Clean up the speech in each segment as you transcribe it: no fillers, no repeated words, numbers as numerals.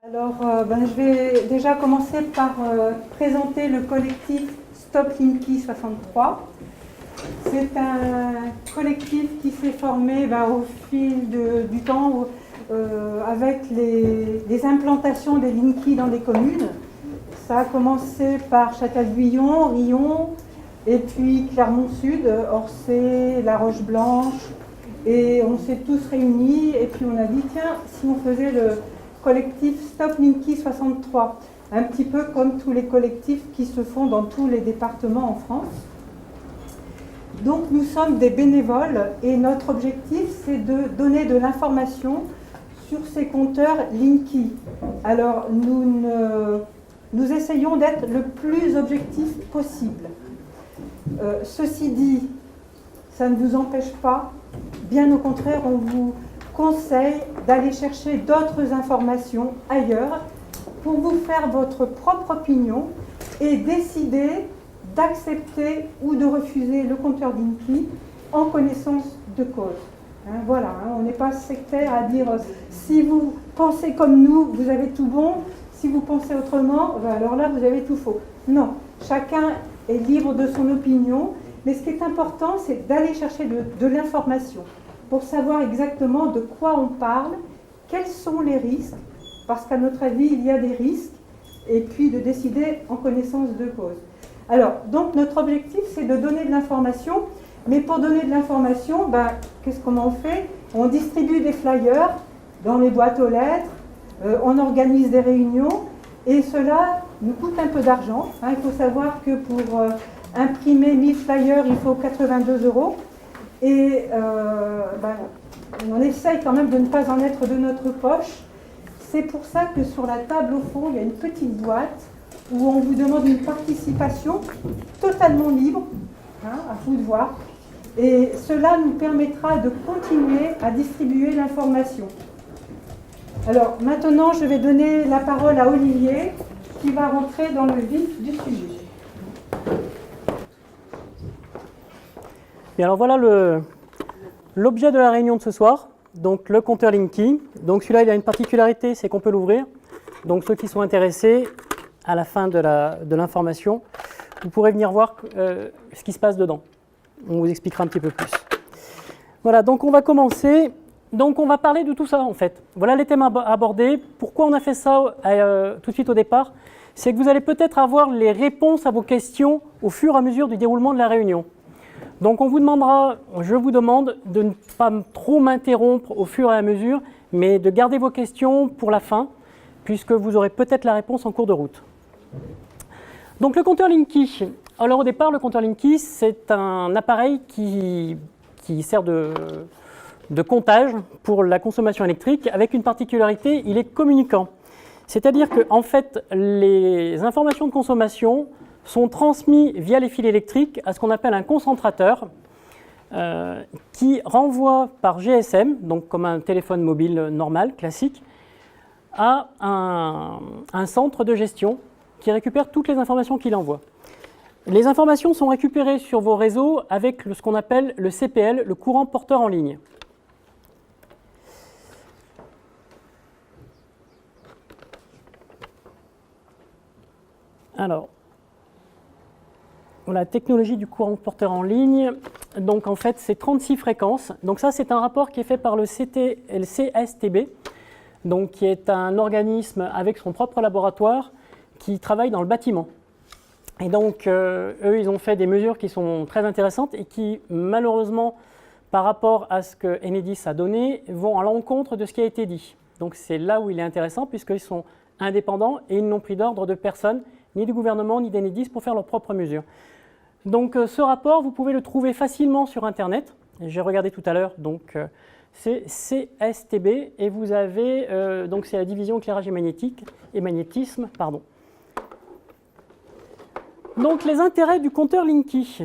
Alors, je vais déjà commencer par présenter le collectif Stop Linky 63. C'est un collectif qui s'est formé au fil du temps avec les implantations des Linky dans les communes. Ça a commencé par Châtel-Guyon, Rion, et puis Clermont-Sud, Orsay, La Roche-Blanche. Et on s'est tous réunis et puis on a dit, tiens, si on faisait le collectif Stop Linky 63, un petit peu comme tous les collectifs qui se font dans tous les départements en France. Donc nous sommes des bénévoles et notre objectif c'est de donner de l'information sur ces compteurs Linky. Alors nous essayons d'être le plus objectif possible. Ceci dit, ça ne vous empêche pas, bien au contraire, on vous conseille d'aller chercher d'autres informations ailleurs pour vous faire votre propre opinion et décider d'accepter ou de refuser le compteur Linky en connaissance de cause. On n'est pas sectaire à dire si vous pensez comme nous, vous avez tout bon, si vous pensez autrement, alors là vous avez tout faux. Non, chacun est libre de son opinion, mais ce qui est important, c'est d'aller chercher de l'information pour savoir exactement de quoi on parle, quels sont les risques, parce qu'à notre avis, il y a des risques, et puis de décider en connaissance de cause. Alors, donc notre objectif, c'est de donner de l'information, mais pour donner de l'information, comment on fait? On distribue des flyers dans les boîtes aux lettres, on organise des réunions, et cela nous coûte un peu d'argent. Il faut savoir que pour imprimer 1000 flyers, il faut 82 €. Et on essaye quand même de ne pas en être de notre poche. C'est pour ça que sur la table au fond, il y a une petite boîte où on vous demande une participation totalement libre, à vous de voir. Et cela nous permettra de continuer à distribuer l'information. Alors maintenant, je vais donner la parole à Olivier qui va rentrer dans le vif du sujet. Et alors voilà l'objet de la réunion de ce soir, donc le compteur Linky. Donc celui-là, il a une particularité, c'est qu'on peut l'ouvrir. Donc ceux qui sont intéressés, à la fin de l'information, vous pourrez venir voir ce qui se passe dedans. On vous expliquera un petit peu plus. Voilà, donc on va commencer. Donc on va parler de tout ça en fait. Voilà les thèmes abordés. Pourquoi on a fait ça tout de suite au départ? C'est que vous allez peut-être avoir les réponses à vos questions au fur et à mesure du déroulement de la réunion. Donc je vous demande de ne pas trop m'interrompre au fur et à mesure, mais de garder vos questions pour la fin, puisque vous aurez peut-être la réponse en cours de route. Donc le compteur Linky. Alors au départ, le compteur Linky, c'est un appareil qui sert de comptage pour la consommation électrique, avec une particularité, il est communicant. C'est-à-dire que en fait, les informations de consommation sont transmis via les fils électriques à ce qu'on appelle un concentrateur qui renvoie par GSM, donc comme un téléphone mobile normal, classique, à un centre de gestion qui récupère toutes les informations qu'il envoie. Les informations sont récupérées sur vos réseaux avec ce qu'on appelle le CPL, le courant porteur en ligne. Alors, la technologie du courant porteur en ligne, donc en fait c'est 36 fréquences. Donc ça c'est un rapport qui est fait par le CSTB, donc qui est un organisme avec son propre laboratoire qui travaille dans le bâtiment. Et donc eux ils ont fait des mesures qui sont très intéressantes et qui malheureusement par rapport à ce que Enedis a donné vont à l'encontre de ce qui a été dit. Donc c'est là où il est intéressant puisqu'ils sont indépendants et ils n'ont pris d'ordre de personne, ni du gouvernement ni d'Enedis pour faire leurs propres mesures. Donc ce rapport, vous pouvez le trouver facilement sur Internet. J'ai regardé tout à l'heure, donc c'est CSTB et vous avez, donc c'est la division éclairage et magnétisme, pardon. Donc les intérêts du compteur Linky.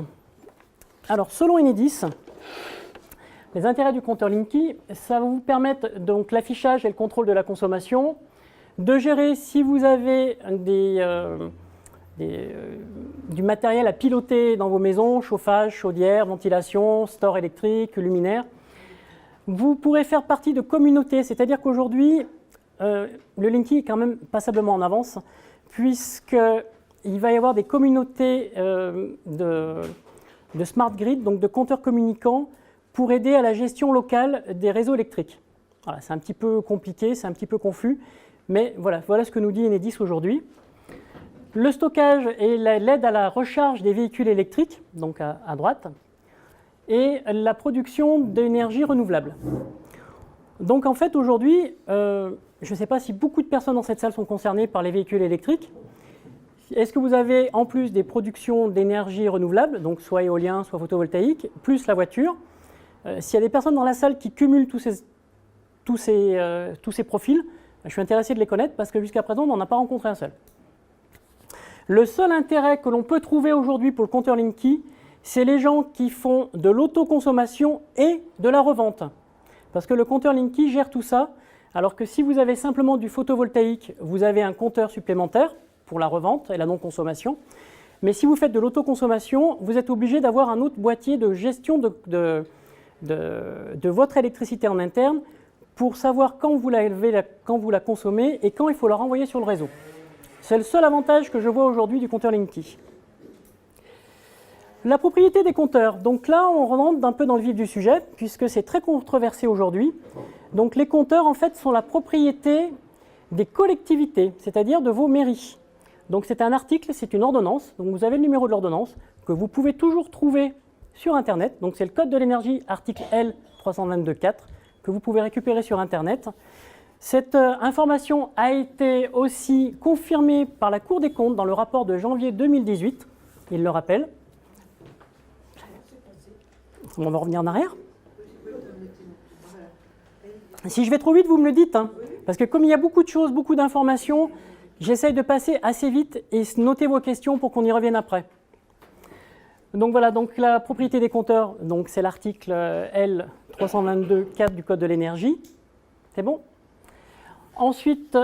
Alors selon Enedis, les intérêts du compteur Linky, ça va vous permettre donc l'affichage et le contrôle de la consommation, de gérer si vous avez du matériel à piloter dans vos maisons, chauffage, chaudière, ventilation, store électrique, luminaire. Vous pourrez faire partie de communautés, c'est-à-dire qu'aujourd'hui, le Linky est quand même passablement en avance, puisqu'il va y avoir des communautés de smart grid, donc de compteurs communicants, pour aider à la gestion locale des réseaux électriques. Voilà, c'est un petit peu compliqué, c'est un petit peu confus, mais voilà ce que nous dit Enedis aujourd'hui. Le stockage et l'aide à la recharge des véhicules électriques, donc à droite, et la production d'énergie renouvelable. Donc en fait aujourd'hui, je ne sais pas si beaucoup de personnes dans cette salle sont concernées par les véhicules électriques. Est-ce que vous avez en plus des productions d'énergie renouvelable, donc soit éolien, soit photovoltaïque, plus la voiture? S'il y a des personnes dans la salle qui cumulent tous ces profils, je suis intéressé de les connaître parce que jusqu'à présent, on n'en a pas rencontré un seul. Le seul intérêt que l'on peut trouver aujourd'hui pour le compteur Linky, c'est les gens qui font de l'autoconsommation et de la revente. Parce que le compteur Linky gère tout ça, alors que si vous avez simplement du photovoltaïque, vous avez un compteur supplémentaire pour la revente et la non-consommation. Mais si vous faites de l'autoconsommation, vous êtes obligé d'avoir un autre boîtier de gestion de votre électricité en interne pour savoir quand vous la consommez et quand il faut la renvoyer sur le réseau. C'est le seul avantage que je vois aujourd'hui du compteur Linky. La propriété des compteurs. Donc là, on rentre un peu dans le vif du sujet, puisque c'est très controversé aujourd'hui. Donc les compteurs, en fait, sont la propriété des collectivités, c'est-à-dire de vos mairies. Donc c'est un article, c'est une ordonnance. Donc vous avez le numéro de l'ordonnance, que vous pouvez toujours trouver sur Internet. Donc c'est le code de l'énergie, article L322.4, que vous pouvez récupérer sur Internet. Cette information a été aussi confirmée par la Cour des comptes dans le rapport de janvier 2018, il le rappelle. On va revenir en arrière. Si je vais trop vite, vous me le dites, hein, parce que comme il y a beaucoup de choses, beaucoup d'informations, j'essaye de passer assez vite et notez vos questions pour qu'on y revienne après. Donc voilà, donc la propriété des compteurs, donc c'est l'article L322.4 du Code de l'énergie. C'est bon? Ensuite,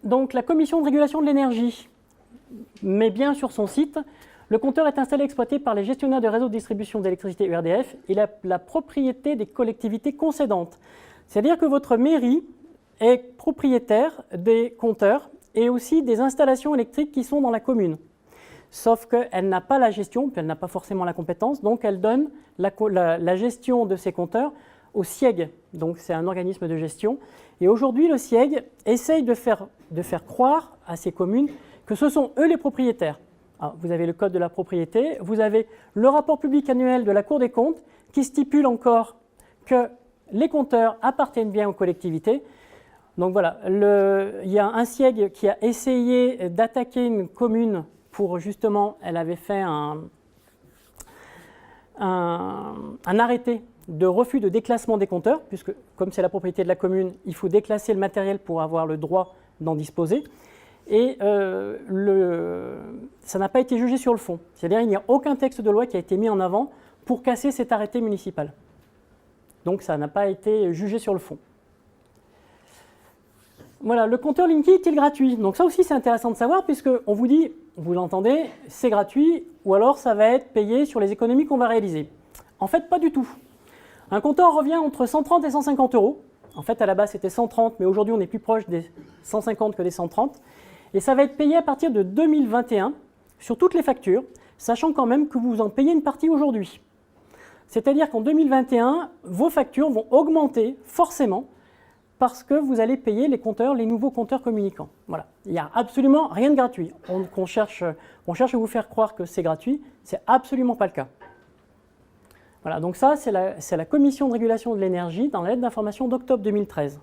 donc la commission de régulation de l'énergie met bien sur son site: le compteur est installé et exploité par les gestionnaires de réseaux de distribution d'électricité ERDF et la propriété des collectivités concédantes. C'est-à-dire que votre mairie est propriétaire des compteurs et aussi des installations électriques qui sont dans la commune. Sauf qu'elle n'a pas la gestion, puis elle n'a pas forcément la compétence, donc elle donne la gestion de ces compteurs au SIEG, donc c'est un organisme de gestion. Et aujourd'hui, le SIEG essaye de faire croire à ces communes que ce sont eux les propriétaires. Alors, vous avez le code de la propriété, vous avez le rapport public annuel de la Cour des comptes qui stipule encore que les compteurs appartiennent bien aux collectivités. Donc voilà, il y a un SIEG qui a essayé d'attaquer une commune pour justement, elle avait fait un arrêté de refus de déclassement des compteurs, puisque comme c'est la propriété de la commune, il faut déclasser le matériel pour avoir le droit d'en disposer. Et ça n'a pas été jugé sur le fond. C'est-à-dire qu'il n'y a aucun texte de loi qui a été mis en avant pour casser cet arrêté municipal. Donc ça n'a pas été jugé sur le fond. Voilà, le compteur Linky est-il gratuit? Donc ça aussi c'est intéressant de savoir, puisqu'on vous dit, vous l'entendez, c'est gratuit, ou alors ça va être payé sur les économies qu'on va réaliser. En fait, pas du tout. Un compteur revient entre 130 et 150 euros. En fait, à la base c'était 130, mais aujourd'hui on est plus proche des 150 que des 130. Et ça va être payé à partir de 2021 sur toutes les factures, sachant quand même que vous en payez une partie aujourd'hui. C'est-à-dire qu'en 2021, vos factures vont augmenter forcément parce que vous allez payer les compteurs, les nouveaux compteurs communicants. Voilà. Il n'y a absolument rien de gratuit. On cherche à vous faire croire que c'est gratuit, c'est absolument pas le cas. Voilà, donc ça, c'est la Commission de régulation de l'énergie dans la lettre d'information d'octobre 2013.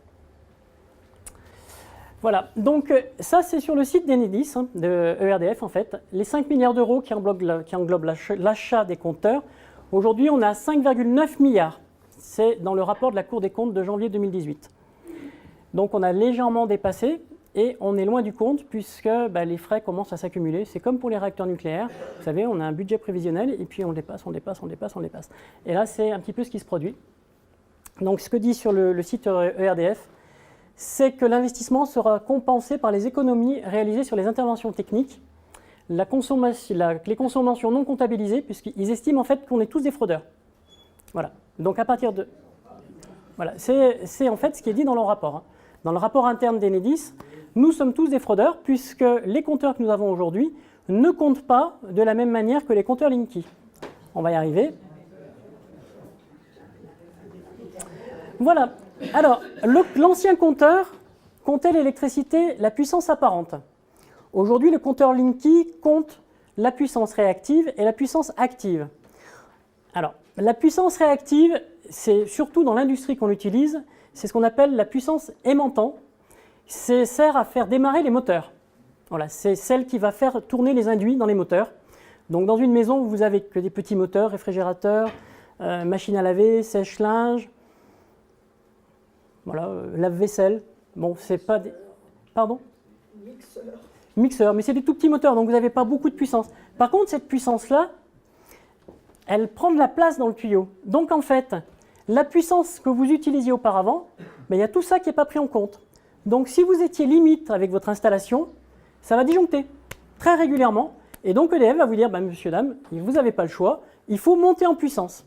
Voilà, donc ça c'est sur le site d'Enedis, hein, de ERDF en fait, les 5 milliards d'euros qui englobent l'achat des compteurs. Aujourd'hui on est à 5,9 milliards, c'est dans le rapport de la Cour des comptes de janvier 2018. Donc on a légèrement dépassé et on est loin du compte puisque les frais commencent à s'accumuler. C'est comme pour les réacteurs nucléaires, vous savez on a un budget prévisionnel et puis on dépasse. Et là c'est un petit peu ce qui se produit. Donc ce que dit sur le site ERDF, c'est que l'investissement sera compensé par les économies réalisées sur les interventions techniques, les consommations non comptabilisées, puisqu'ils estiment en fait qu'on est tous des fraudeurs. Voilà. Donc à partir de... Voilà, c'est en fait ce qui est dit dans leur rapport. Hein. dans le rapport interne d'Enedis, nous sommes tous des fraudeurs puisque les compteurs que nous avons aujourd'hui ne comptent pas de la même manière que les compteurs Linky. On va y arriver. Voilà. Alors, l'ancien compteur comptait l'électricité, la puissance apparente. Aujourd'hui, le compteur Linky compte la puissance réactive et la puissance active. Alors, la puissance réactive, c'est surtout dans l'industrie qu'on l'utilise, c'est ce qu'on appelle la puissance aimantant. Ça sert à faire démarrer les moteurs. Voilà, c'est celle qui va faire tourner les induits dans les moteurs. Donc dans une maison, vous n'avez que des petits moteurs, réfrigérateurs, machine à laver, sèche-linge, voilà, lave-vaisselle. Bon, c'est pas des... Pardon ? Mixeur, mais c'est des tout petits moteurs, donc vous n'avez pas beaucoup de puissance. Par contre, cette puissance-là, elle prend de la place dans le tuyau. Donc en fait, la puissance que vous utilisiez auparavant, il y a tout ça qui n'est pas pris en compte. Donc si vous étiez limite avec votre installation, ça va disjoncter très régulièrement. Et donc EDF va vous dire, monsieur, dame, vous n'avez pas le choix, il faut monter en puissance.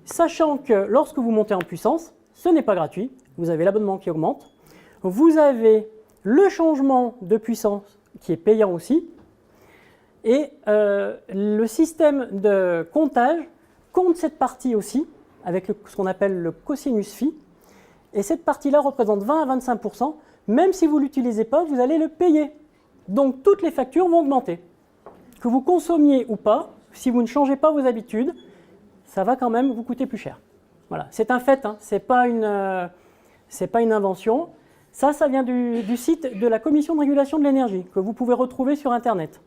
Sachant que lorsque vous montez en puissance, ce n'est pas gratuit, vous avez l'abonnement qui augmente, vous avez le changement de puissance qui est payant aussi, et le système de comptage compte cette partie aussi, avec ce qu'on appelle le cosinus phi, et cette partie-là représente 20 à 25%, même si vous ne l'utilisez pas, vous allez le payer. Donc toutes les factures vont augmenter. Que vous consommiez ou pas, si vous ne changez pas vos habitudes, ça va quand même vous coûter plus cher. Voilà, c'est un fait, hein. C'est pas une invention. Ça vient du site de la Commission de régulation de l'énergie, que vous pouvez retrouver sur Internet.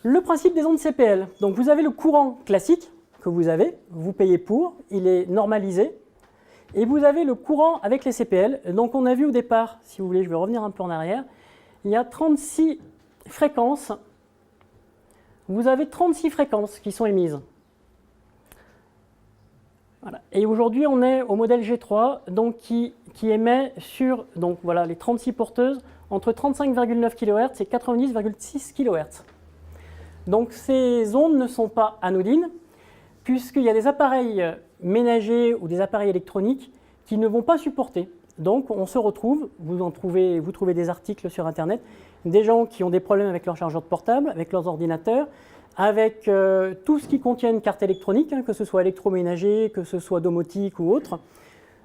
Le principe des ondes CPL. Donc vous avez le courant classique que vous payez pour, il est normalisé. Et vous avez le courant avec les CPL. Donc on a vu au départ, si vous voulez, je vais revenir un peu en arrière, il y a 36 fréquences. Vous avez 36 fréquences qui sont émises. Voilà. Et aujourd'hui, on est au modèle G3, donc qui émet sur les 36 porteuses entre 35,9 kHz et 90,6 kHz. Donc ces ondes ne sont pas anodines, puisqu'il y a des appareils ménagers ou des appareils électroniques qui ne vont pas supporter. Donc on se retrouve, vous trouvez des articles sur Internet, des gens qui ont des problèmes avec leurs chargeurs de portable, avec leurs ordinateurs, avec tout ce qui contient une carte électronique, hein, que ce soit électroménager, que ce soit domotique ou autre.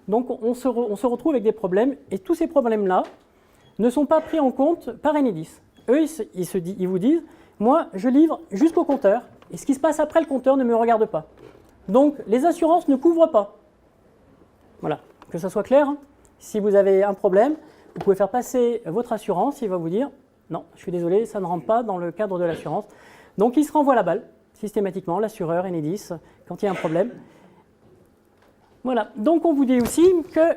Donc on se retrouve avec des problèmes, et tous ces problèmes-là ne sont pas pris en compte par Enedis. Eux, ils vous disent, moi je livre jusqu'au compteur, et ce qui se passe après le compteur ne me regarde pas. Donc les assurances ne couvrent pas. Voilà, que ça soit clair, hein. Si vous avez un problème, vous pouvez faire passer votre assurance, il va vous dire, non, je suis désolé, ça ne rentre pas dans le cadre de l'assurance. Donc il se renvoie la balle, systématiquement, l'assureur, Enedis, quand il y a un problème. Voilà, donc on vous dit aussi que,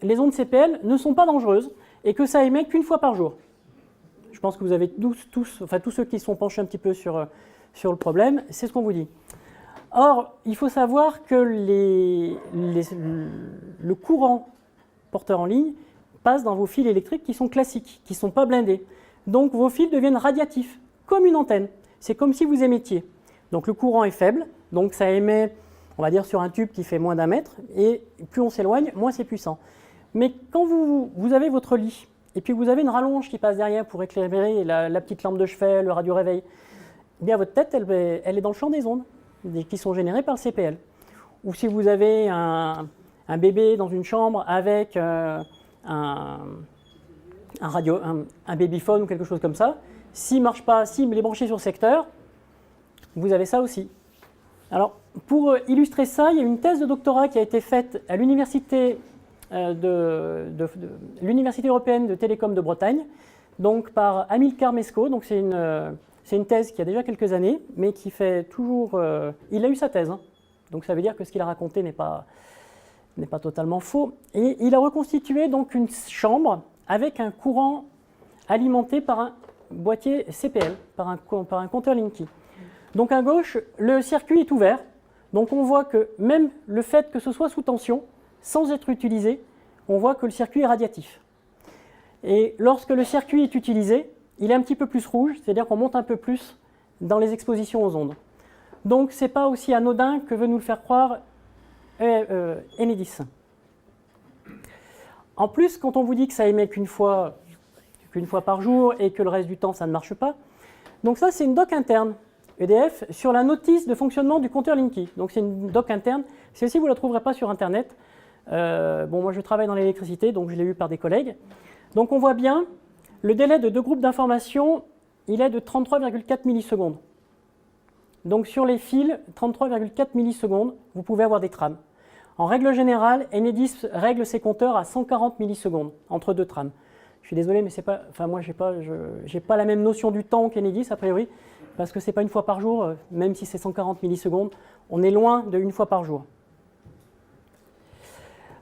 les ondes CPL ne sont pas dangereuses et que ça émet qu'une fois par jour. Je pense que vous avez tous ceux qui sont penchés un petit peu sur le problème, c'est ce qu'on vous dit. Or, il faut savoir que le courant porteur en ligne passe dans vos fils électriques qui sont classiques, qui ne sont pas blindés. Donc vos fils deviennent radiatifs, comme une antenne. C'est comme si vous émettiez. Donc le courant est faible, donc ça émet, on va dire, sur un tube qui fait moins d'1 mètre, et plus on s'éloigne, moins c'est puissant. Mais quand vous avez votre lit, et puis vous avez une rallonge qui passe derrière pour éclairer la petite lampe de chevet, le radio-réveil, eh bien votre tête, elle est dans le champ des ondes, qui sont générées par le CPL. Ou si vous avez un bébé dans une chambre avec un babyphone ou quelque chose comme ça, s'il ne marche pas, s'il est branché sur secteur, vous avez ça aussi. Alors, pour illustrer ça, il y a une thèse de doctorat qui a été faite à l'université l'Université européenne de télécom de Bretagne, donc par Amilcar Mesco. Donc c'est une thèse qui a déjà quelques années, mais qui fait toujours... il a eu sa thèse, hein. Donc ça veut dire que ce qu'il a raconté n'est pas totalement faux. Et il a reconstitué donc une chambre avec un courant alimenté par un boîtier CPL, par un compteur Linky. Donc à gauche, le circuit est ouvert. Donc on voit que même le fait que ce soit sous tension, sans être utilisé, on voit que le circuit est radiatif. Et lorsque le circuit est utilisé, il est un petit peu plus rouge, c'est-à-dire qu'on monte un peu plus dans les expositions aux ondes. Donc ce n'est pas aussi anodin que veut nous le faire croire Enedis. En plus, quand on vous dit que ça émet qu'une fois par jour et que le reste du temps, ça ne marche pas, donc ça, c'est une doc interne EDF sur la notice de fonctionnement du compteur Linky. Donc c'est une doc interne. Celle-ci, vous ne la trouverez pas sur Internet. Bon, moi, je travaille dans l'électricité, donc je l'ai eu par des collègues. Donc on voit bien, le délai de deux groupes d'information, il est de 33,4 millisecondes. Donc sur les fils, 33,4 millisecondes, vous pouvez avoir des trames. En règle générale, Enedis règle ses compteurs à 140 millisecondes entre deux trames. Je suis désolé, mais c'est pas, enfin moi j'ai pas la même notion du temps qu'Enedis a priori, parce que c'est pas une fois par jour, même si c'est 140 millisecondes, on est loin de une fois par jour.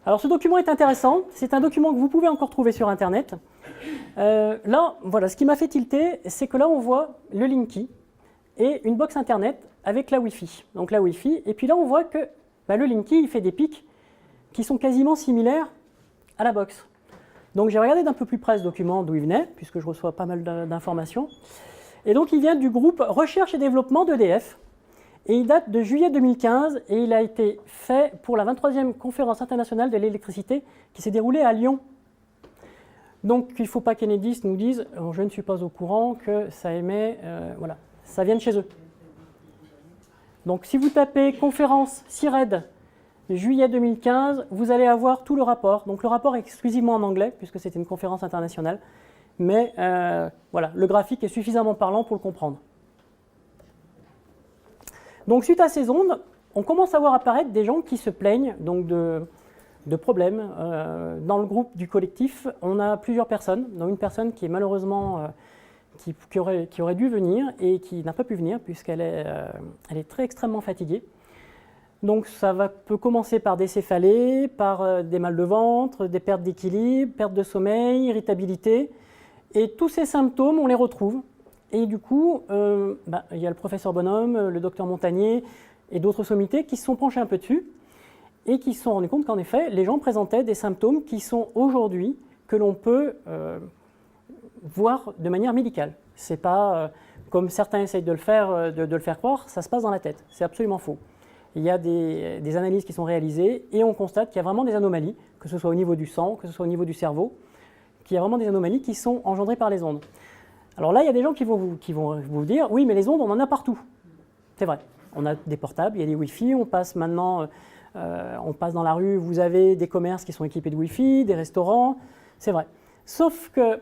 Alors ce document est intéressant, c'est un document que vous pouvez encore trouver sur Internet. Là, voilà, ce qui m'a fait tilter, c'est que là on voit le Linky et une box Internet avec la Wi-Fi. Donc la Wi-Fi, et puis là on voit que le Linky il fait des pics qui sont quasiment similaires à la box. Donc j'ai regardé d'un peu plus près ce document d'où il venait, puisque je reçois pas mal d'informations. Et donc il vient du groupe Recherche et Développement d'EDF. Et il date de juillet 2015 et il a été fait pour la 23e conférence internationale de l'électricité qui s'est déroulée à Lyon. Donc il ne faut pas qu'Enedis nous dise « je ne suis pas au courant que ça émet… voilà, ça vient de chez eux. Donc si vous tapez conférence CIRED juillet 2015, vous allez avoir tout le rapport. Donc le rapport est exclusivement en anglais puisque c'était une conférence internationale. Mais voilà, le graphique est suffisamment parlant pour le comprendre. Donc suite à ces ondes, on commence à voir apparaître des gens qui se plaignent donc de problèmes. Dans le groupe du collectif, on a plusieurs personnes, dont une personne qui est malheureusement qui aurait dû venir et qui n'a pas pu venir puisqu'elle est très extrêmement fatiguée. Donc ça peut commencer par des céphalées, par des mal de ventre, des pertes d'équilibre, perte de sommeil, irritabilité. Et tous ces symptômes, on les retrouve. Et du coup, il y a le professeur Bonhomme, le docteur Montagnier et d'autres sommités qui se sont penchés un peu dessus et qui se sont rendus compte qu'en effet, les gens présentaient des symptômes qui sont aujourd'hui que l'on peut voir de manière médicale. C'est pas comme certains essayent de le faire croire, ça se passe dans la tête. C'est absolument faux. Il y a des analyses qui sont réalisées et on constate qu'il y a vraiment des anomalies, que ce soit au niveau du sang, que ce soit au niveau du cerveau, qu'il y a vraiment des anomalies qui sont engendrées par les ondes. Alors là, il y a des gens qui vont vous dire « oui, mais les ondes, on en a partout ». C'est vrai. On a des portables, il y a des Wi-Fi, on passe maintenant, on passe dans la rue, vous avez des commerces qui sont équipés de Wi-Fi, des restaurants, c'est vrai. Sauf que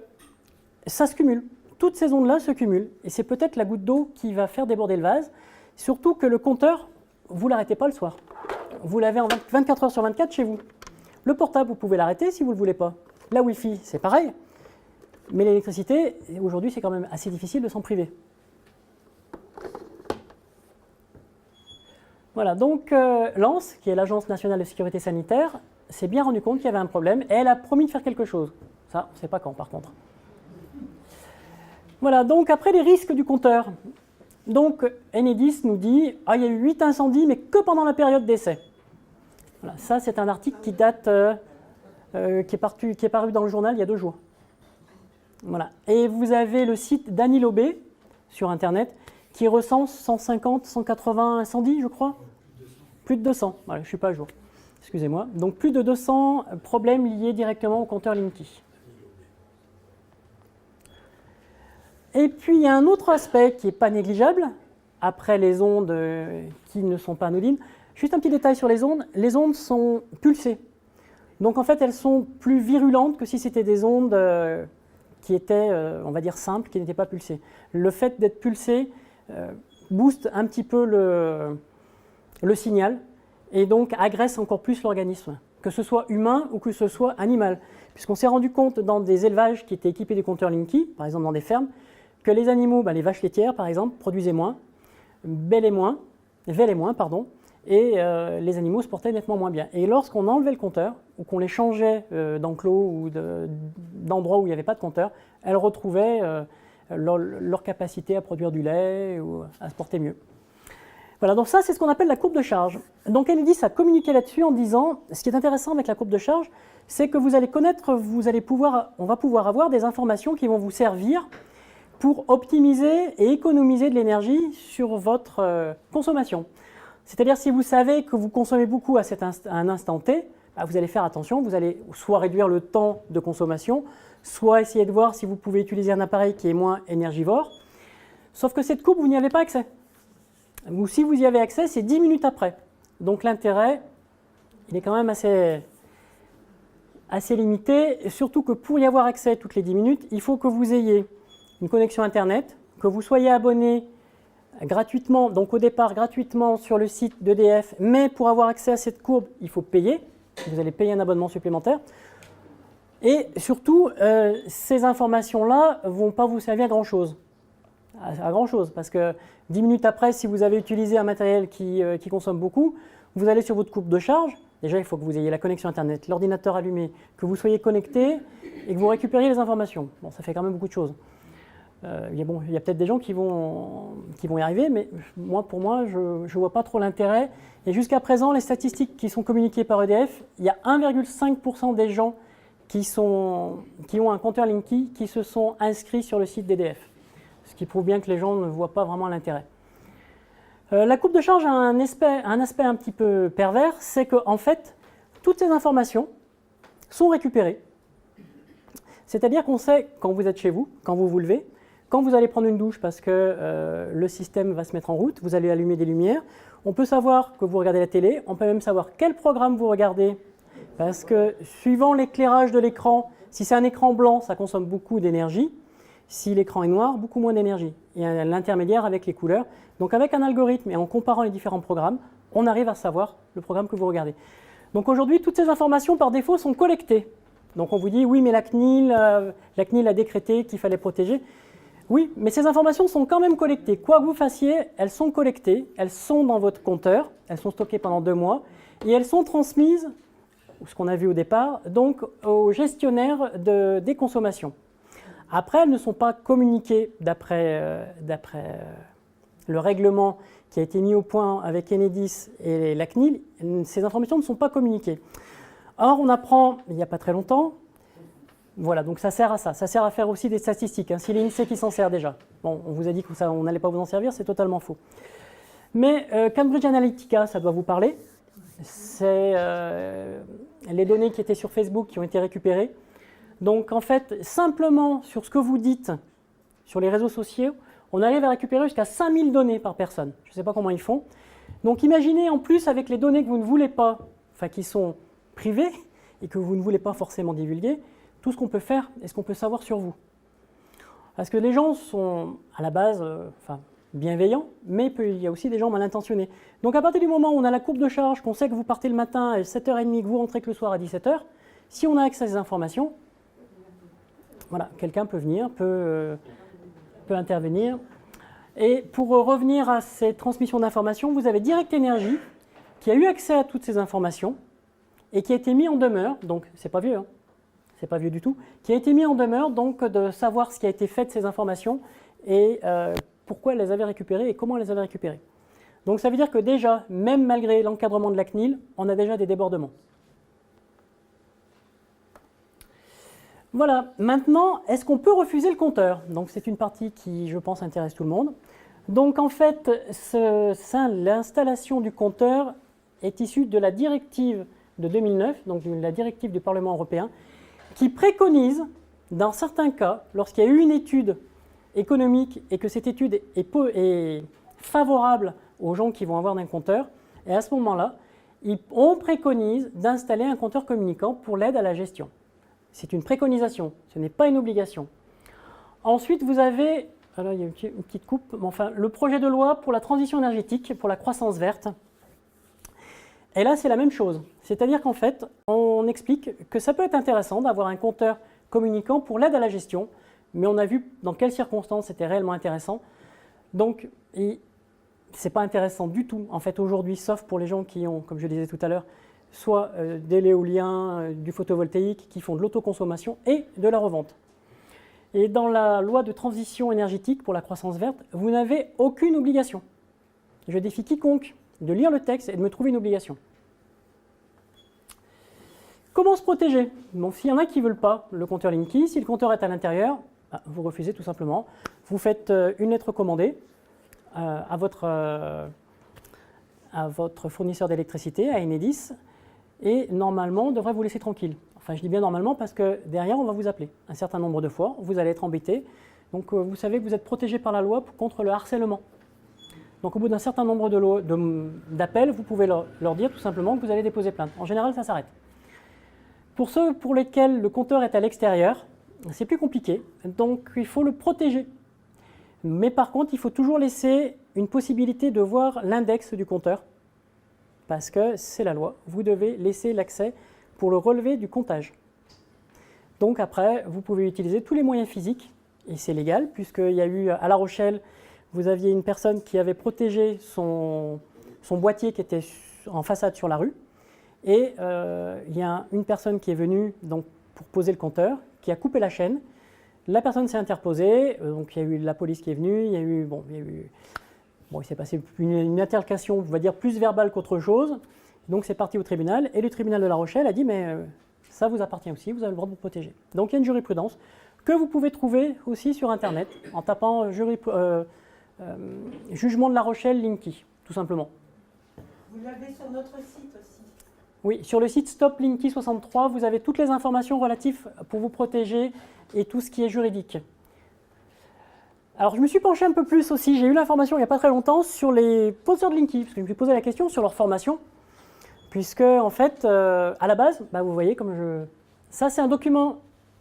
ça se cumule. Toutes ces ondes-là se cumulent. Et c'est peut-être la goutte d'eau qui va faire déborder le vase. Surtout que le compteur, vous ne l'arrêtez pas le soir. Vous l'avez en 24 heures sur 24 chez vous. Le portable, vous pouvez l'arrêter si vous ne le voulez pas. La Wi-Fi, c'est pareil. Mais l'électricité, aujourd'hui, c'est quand même assez difficile de s'en priver. Voilà, donc l'ANS, qui est l'Agence nationale de sécurité sanitaire, s'est bien rendu compte qu'il y avait un problème et elle a promis de faire quelque chose. Ça, on ne sait pas quand, par contre. Voilà, donc après les risques du compteur. Donc Enedis nous dit « ah, il y a eu 8 incendies, mais que pendant la période d'essai ». Voilà, ça, c'est un article qui date, qui est paru dans le journal il y a 2 jours. Voilà. Et vous avez le site d'Annie Lobé sur Internet qui recense 150, 180 incendies, je crois. Plus de 200. Voilà, je ne suis pas à jour. Excusez-moi. Donc plus de 200 problèmes liés directement au compteur Linky. Et puis il y a un autre aspect qui n'est pas négligeable, après les ondes qui ne sont pas anodines. Juste un petit détail sur les ondes sont pulsées. Donc en fait elles sont plus virulentes que si c'était des ondes qui étaient, on va dire, simples, qui n'étaient pas pulsées. Le fait d'être pulsé booste un petit peu le signal et donc agresse encore plus l'organisme, que ce soit humain ou que ce soit animal. Puisqu'on s'est rendu compte dans des élevages qui étaient équipés du compteur Linky, par exemple dans des fermes, que les animaux, les vaches laitières par exemple, produisaient moins, veillaient moins, et les animaux se portaient nettement moins bien. Et lorsqu'on enlevait le compteur, ou qu'on les changeait d'enclos ou d'endroits où il n'y avait pas de compteur, elles retrouvaient leur capacité à produire du lait ou à se porter mieux. Voilà, donc ça c'est ce qu'on appelle la courbe de charge. Donc Enedis a communiqué là-dessus en disant, ce qui est intéressant avec la courbe de charge, c'est que vous allez connaître, on va pouvoir avoir des informations qui vont vous servir pour optimiser et économiser de l'énergie sur votre consommation. C'est-à-dire si vous savez que vous consommez beaucoup à un instant T, bah, vous allez faire attention, vous allez soit réduire le temps de consommation, soit essayer de voir si vous pouvez utiliser un appareil qui est moins énergivore. Sauf que cette courbe, vous n'y avez pas accès. Ou si vous y avez accès, c'est 10 minutes après. Donc l'intérêt, il est quand même assez limité, et surtout que pour y avoir accès toutes les 10 minutes, il faut que vous ayez une connexion Internet, que vous soyez abonné gratuitement, donc au départ gratuitement sur le site d'EDF, mais pour avoir accès à cette courbe, il faut payer. Vous allez payer un abonnement supplémentaire. Et surtout, ces informations-là ne vont pas vous servir à grand-chose. À grand-chose, parce que 10 minutes après, si vous avez utilisé un matériel qui consomme beaucoup, vous allez sur votre courbe de charge. Déjà, il faut que vous ayez la connexion Internet, l'ordinateur allumé, que vous soyez connecté et que vous récupériez les informations. Bon, ça fait quand même beaucoup de choses. Il y a peut-être des gens qui vont y arriver, mais pour moi, je ne vois pas trop l'intérêt. Et jusqu'à présent, les statistiques qui sont communiquées par EDF, il y a 1,5% des gens qui ont un compteur Linky qui se sont inscrits sur le site d'EDF. Ce qui prouve bien que les gens ne voient pas vraiment l'intérêt. La courbe de charge a un aspect un petit peu pervers, c'est qu'en fait, toutes ces informations sont récupérées. C'est-à-dire qu'on sait quand vous êtes chez vous, quand vous vous levez, quand vous allez prendre une douche parce que le système va se mettre en route, vous allez allumer des lumières. On peut savoir que vous regardez la télé, on peut même savoir quel programme vous regardez, parce que suivant l'éclairage de l'écran, si c'est un écran blanc, ça consomme beaucoup d'énergie. Si l'écran est noir, beaucoup moins d'énergie. Il y a l'intermédiaire avec les couleurs. Donc avec un algorithme et en comparant les différents programmes, on arrive à savoir le programme que vous regardez. Donc aujourd'hui, toutes ces informations par défaut sont collectées. Donc on vous dit, oui, mais la CNIL a décrété qu'il fallait protéger. Oui, mais ces informations sont quand même collectées. Quoi que vous fassiez, elles sont collectées, elles sont dans votre compteur, elles sont stockées pendant 2 mois, et elles sont transmises, ce qu'on a vu au départ, donc au gestionnaire des consommations. Après, elles ne sont pas communiquées d'après le règlement qui a été mis au point avec Enedis et la CNIL. Ces informations ne sont pas communiquées. Or, on apprend, il n'y a pas très longtemps, voilà, donc ça sert à ça. Ça sert à faire aussi des statistiques. Hein. C'est l'INSEE qui s'en sert déjà. Bon, on vous a dit qu'on n'allait pas vous en servir, c'est totalement faux. Mais Cambridge Analytica, ça doit vous parler. C'est les données qui étaient sur Facebook qui ont été récupérées. Donc en fait, simplement sur ce que vous dites sur les réseaux sociaux, on arrive à récupérer jusqu'à 5000 données par personne. Je ne sais pas comment ils font. Donc imaginez en plus avec les données que vous ne voulez pas, enfin qui sont privées et que vous ne voulez pas forcément divulguer, tout ce qu'on peut faire et ce qu'on peut savoir sur vous. Parce que les gens sont à la base bienveillants, mais il y a aussi des gens mal intentionnés. Donc à partir du moment où on a la courbe de charge, qu'on sait que vous partez le matin à 7h30, que vous rentrez que le soir à 17h, si on a accès à ces informations, voilà, quelqu'un peut venir, peut intervenir. Et pour revenir à ces transmissions d'informations, vous avez Direct Energy qui a eu accès à toutes ces informations et qui a été mis en demeure, donc c'est pas vieux, hein, c'est pas vieux du tout, qui a été mis en demeure donc de savoir ce qui a été fait de ces informations et pourquoi elles les avaient récupérées et comment elles les avaient récupérées. Donc ça veut dire que déjà, même malgré l'encadrement de la CNIL, on a déjà des débordements. Voilà, maintenant, est-ce qu'on peut refuser le compteur? Donc c'est une partie qui, je pense, intéresse tout le monde. Donc en fait, l'installation du compteur est issue de la directive de 2009, donc la directive du Parlement européen, qui préconise, dans certains cas, lorsqu'il y a eu une étude économique et que cette étude est favorable aux gens qui vont avoir un compteur, et à ce moment-là, on préconise d'installer un compteur communicant pour l'aide à la gestion. C'est une préconisation, ce n'est pas une obligation. Ensuite, vous avez, alors il y a une petite coupe, mais enfin, le projet de loi pour la transition énergétique, pour la croissance verte. Et là, c'est la même chose. C'est-à-dire qu'en fait, on explique que ça peut être intéressant d'avoir un compteur communicant pour l'aide à la gestion, mais on a vu dans quelles circonstances c'était réellement intéressant. Donc, ce n'est pas intéressant du tout, en fait, aujourd'hui, sauf pour les gens qui ont, comme je le disais tout à l'heure, soit de l'éolien, du photovoltaïque, qui font de l'autoconsommation et de la revente. Et dans la loi de transition énergétique pour la croissance verte, vous n'avez aucune obligation. Je défie quiconque de lire le texte et de me trouver une obligation. Comment se protéger? Bon, s'il y en a qui ne veulent pas le compteur Linky, si le compteur est à l'intérieur, vous refusez tout simplement. Vous faites une lettre recommandée à votre à votre fournisseur d'électricité, à Enedis, et normalement, on devrait vous laisser tranquille. Enfin, je dis bien normalement parce que derrière, on va vous appeler un certain nombre de fois, vous allez être embêté. Donc, vous savez que vous êtes protégé par la loi contre le harcèlement. Donc, au bout d'un certain nombre d'appels, vous pouvez leur dire tout simplement que vous allez déposer plainte. En général, ça s'arrête. Pour ceux pour lesquels le compteur est à l'extérieur, c'est plus compliqué. Donc, il faut le protéger. Mais par contre, il faut toujours laisser une possibilité de voir l'index du compteur. Parce que c'est la loi. Vous devez laisser l'accès pour le relevé du comptage. Donc après, vous pouvez utiliser tous les moyens physiques. Et c'est légal, puisqu'il y a eu à La Rochelle, vous aviez une personne qui avait protégé son boîtier qui était en façade sur la rue. Et il y a une personne qui est venue donc, pour poser le compteur, qui a coupé la chaîne. La personne s'est interposée, donc il y a eu la police qui est venue, il s'est passé une altercation, on va dire, plus verbale qu'autre chose. Donc c'est parti au tribunal, et le tribunal de La Rochelle a dit, mais ça vous appartient aussi, vous avez le droit de vous protéger. Donc il y a une jurisprudence que vous pouvez trouver aussi sur Internet, en tapant jugement de La Rochelle Linky, tout simplement. Vous l'avez sur notre site aussi. Oui, sur le site Stop Linky 63, vous avez toutes les informations relatives pour vous protéger et tout ce qui est juridique. Alors, je me suis penché un peu plus aussi, j'ai eu l'information il n'y a pas très longtemps sur les poseurs de Linky, parce que je me suis posé la question sur leur formation, puisque, en fait, à la base, vous voyez, ça, c'est un document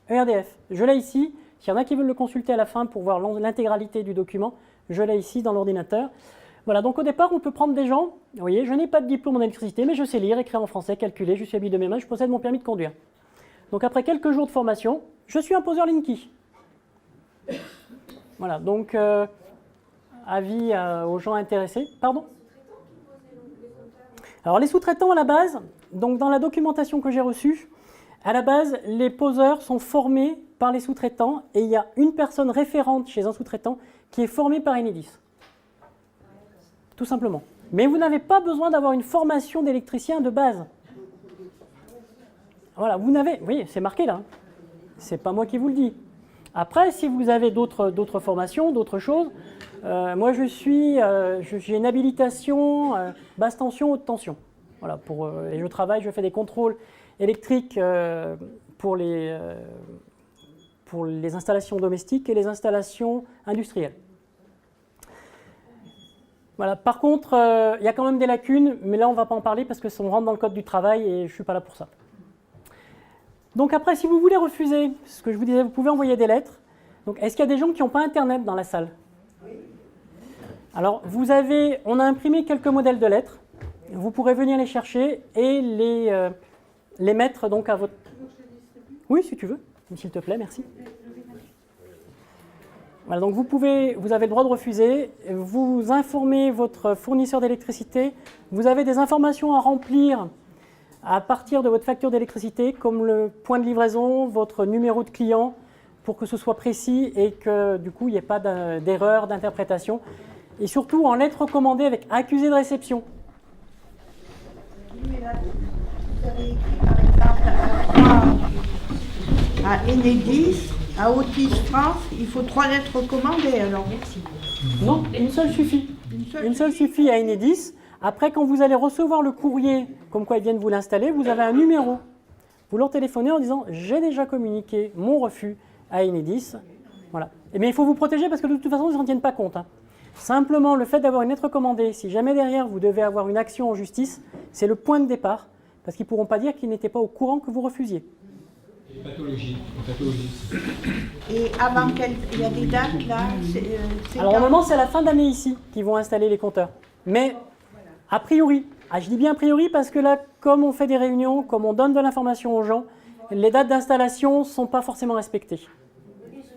ERDF. Je l'ai ici. S'il y en a qui veulent le consulter à la fin pour voir l'intégralité du document, je l'ai ici dans l'ordinateur. Voilà, donc au départ, on peut prendre des gens, vous voyez, je n'ai pas de diplôme en électricité, mais je sais lire, écrire en français, calculer, je suis habile de mes mains, je possède mon permis de conduire. Donc après quelques jours de formation, je suis un poseur Linky. Voilà, donc avis aux gens intéressés. Pardon ? Alors les sous-traitants à la base, donc dans la documentation que j'ai reçue, à la base, les poseurs sont formés par les sous-traitants et il y a une personne référente chez un sous-traitant qui est formée par Enedis. Tout simplement. Mais vous n'avez pas besoin d'avoir une formation d'électricien de base. Voilà, vous voyez, c'est marqué là. C'est pas moi qui vous le dis. Après, si vous avez d'autres formations, d'autres choses, moi j'ai une habilitation basse tension, haute tension. Voilà, et je fais des contrôles électriques pour les installations domestiques et les installations industrielles. Voilà. Par contre, il y a quand même des lacunes, mais là on ne va pas en parler parce qu'on rentre dans le code du travail et je ne suis pas là pour ça. Donc après, si vous voulez refuser, ce que je vous disais, vous pouvez envoyer des lettres. Donc, est-ce qu'il y a des gens qui n'ont pas Internet dans la salle? Oui. Alors, on a imprimé quelques modèles de lettres. Vous pourrez venir les chercher et les mettre donc à votre... Oui, si tu veux, s'il te plaît, merci. Voilà, donc vous avez le droit de refuser, vous informez votre fournisseur d'électricité, vous avez des informations à remplir à partir de votre facture d'électricité, comme le point de livraison, votre numéro de client, pour que ce soit précis et que du coup il n'y ait pas d'erreur d'interprétation. Et surtout en lettre recommandée avec accusé de réception. Mais là, vous avez écrit par exemple à Enedis, à Otis France, il faut 3 lettres recommandées alors. Merci. Non, une seule suffit. Une seule suffit à Enedis. Après, quand vous allez recevoir le courrier, comme quoi ils viennent vous l'installer, vous avez un numéro. Vous leur téléphonez en disant « J'ai déjà communiqué mon refus à Enedis ». Voilà. Mais il faut vous protéger parce que de toute façon, ils n'en tiennent pas compte. Simplement, le fait d'avoir une lettre recommandée, si jamais derrière vous devez avoir une action en justice, c'est le point de départ, parce qu'ils ne pourront pas dire qu'ils n'étaient pas au courant que vous refusiez. Et pathologie. Et avant il y a des dates là Alors normalement, c'est à la fin d'année ici qu'ils vont installer les compteurs. Mais a priori, je dis bien a priori parce que là, comme on fait des réunions, comme on donne de l'information aux gens, les dates d'installation ne sont pas forcément respectées.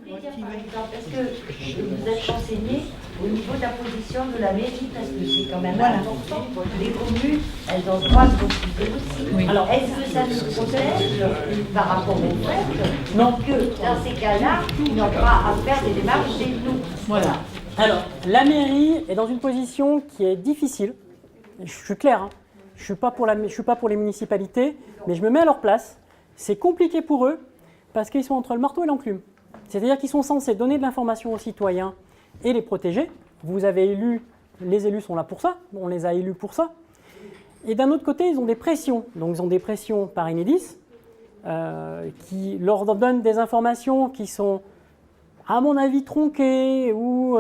Par exemple, est-ce que vous êtes renseigné au niveau de la position de la mairie, parce que c'est quand même important. Les communes, elles ont le droit de refuser aussi. Oui. Alors, est-ce que ça nous protège par rapport aux fêtes? Non. Que dans ces cas-là, ils n'ont pas à faire des démarches chez nous. Voilà. Alors, la mairie est dans une position qui est difficile. Je suis clair, je ne suis pas pour les municipalités, mais je me mets à leur place. C'est compliqué pour eux parce qu'ils sont entre le marteau et l'enclume. C'est-à-dire qu'ils sont censés donner de l'information aux citoyens et les protéger. Vous avez élu, les élus sont là pour ça, on les a élus pour ça. Et d'un autre côté, ils ont des pressions. Donc ils ont des pressions par Enedis, qui leur donnent des informations qui sont, à mon avis, tronquées ou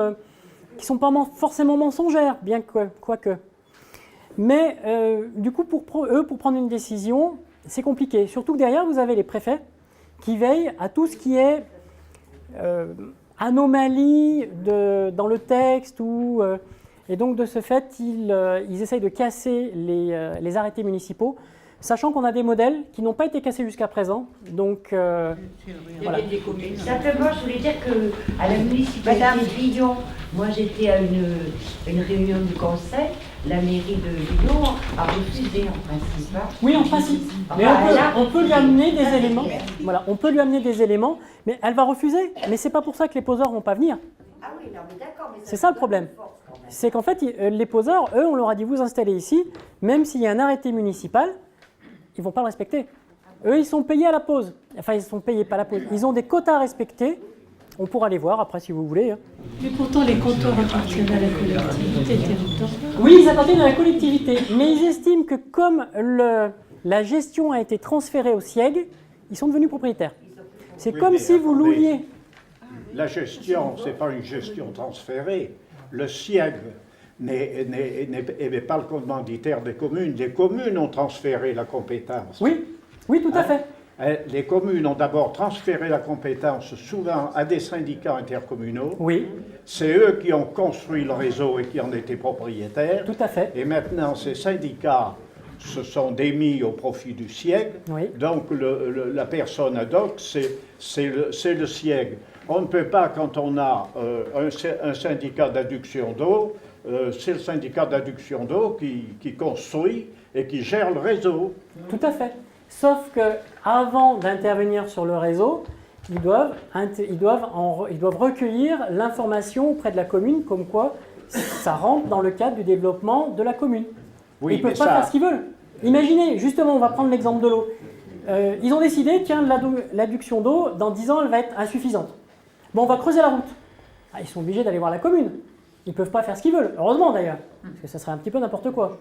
qui ne sont pas forcément mensongères, bien que, quoique. Mais du coup, pour prendre une décision, c'est compliqué. Surtout que derrière, vous avez les préfets qui veillent à tout ce qui est anomalie dans le texte. Et donc, de ce fait, ils essayent de casser les arrêtés municipaux, sachant qu'on a des modèles qui n'ont pas été cassés jusqu'à présent. Donc, voilà. Simplement, je voulais dire qu'à la municipalité de Lyon, moi j'étais à une réunion du conseil, la mairie de Lyon a refusé en principe. Oui, en principe. Mais on peut lui amener des éléments. Voilà, on peut lui amener des éléments, mais elle va refuser. Mais c'est pas pour ça que les poseurs vont pas venir. Ah oui, non, mais d'accord. C'est ça le problème. C'est qu'en fait, les poseurs, eux, on leur a dit vous installez ici, même s'il y a un arrêté municipal, ils vont pas le respecter. Eux, ils sont payés à la pause. Enfin, ils sont payés pas à la pause. Ils ont des quotas à respecter. On pourra les voir après si vous voulez. Mais pourtant, les compteurs appartiennent à la collectivité territoriale. Oui, ils appartiennent à la collectivité, mais ils estiment que comme la gestion a été transférée au SIEG, ils sont devenus propriétaires. C'est comme si vous louiez. La gestion, ce n'est pas une gestion transférée. Le SIEG n'est pas le commanditaire des communes. Les communes ont transféré la compétence. Oui, oui, tout à fait. Les communes ont d'abord transféré la compétence souvent à des syndicats intercommunaux. Oui. C'est eux qui ont construit le réseau et qui en étaient propriétaires. Tout à fait. Et maintenant, ces syndicats se sont démis au profit du SIEG. Oui. Donc, la personne ad hoc, c'est le SIEG. On ne peut pas, quand on a un syndicat d'adduction d'eau, c'est le syndicat d'adduction d'eau qui construit et qui gère le réseau. Tout à fait. Sauf qu'avant d'intervenir sur le réseau, ils doivent recueillir l'information auprès de la commune, comme quoi ça rentre dans le cadre du développement de la commune. Oui, ils ne peuvent pas faire ce qu'ils veulent. Imaginez, justement, on va prendre l'exemple de l'eau. Ils ont décidé, tiens, l'adduction d'eau, dans 10 ans, elle va être insuffisante. Bon, on va creuser la route. Ah, ils sont obligés d'aller voir la commune. Ils ne peuvent pas faire ce qu'ils veulent. Heureusement, d'ailleurs, parce que ça serait un petit peu n'importe quoi.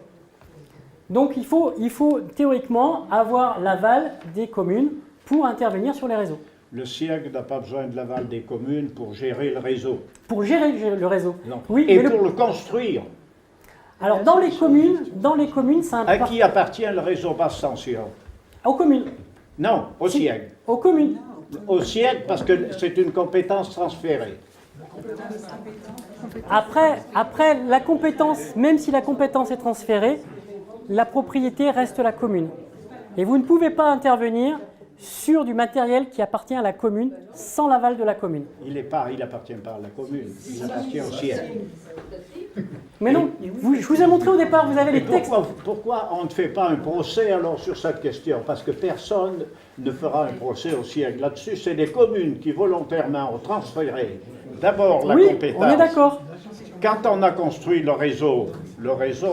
Donc, il faut théoriquement avoir l'aval des communes pour intervenir sur les réseaux. Le SIEG n'a pas besoin de l'aval des communes pour gérer le réseau. Pour gérer le réseau. Non. Oui, et pour le construire. Alors, dans les communes, c'est un... À qui appartient le réseau basse tension? Aux communes. Non, au SIEG. Aux communes. Au SIEG, parce que c'est une compétence transférée. Après, la compétence, même si la compétence est transférée, la propriété reste la commune. Et vous ne pouvez pas intervenir sur du matériel qui appartient à la commune sans l'aval de la commune. Il n'appartient pas à la commune, il appartient au SIEG. Mais non, je vous ai montré au départ, vous avez les textes. Pourquoi on ne fait pas un procès alors sur cette question? Parce que personne ne fera un procès au SIEG là-dessus. C'est les communes qui volontairement ont transféré d'abord la compétence. On est d'accord. Quand on a construit le réseau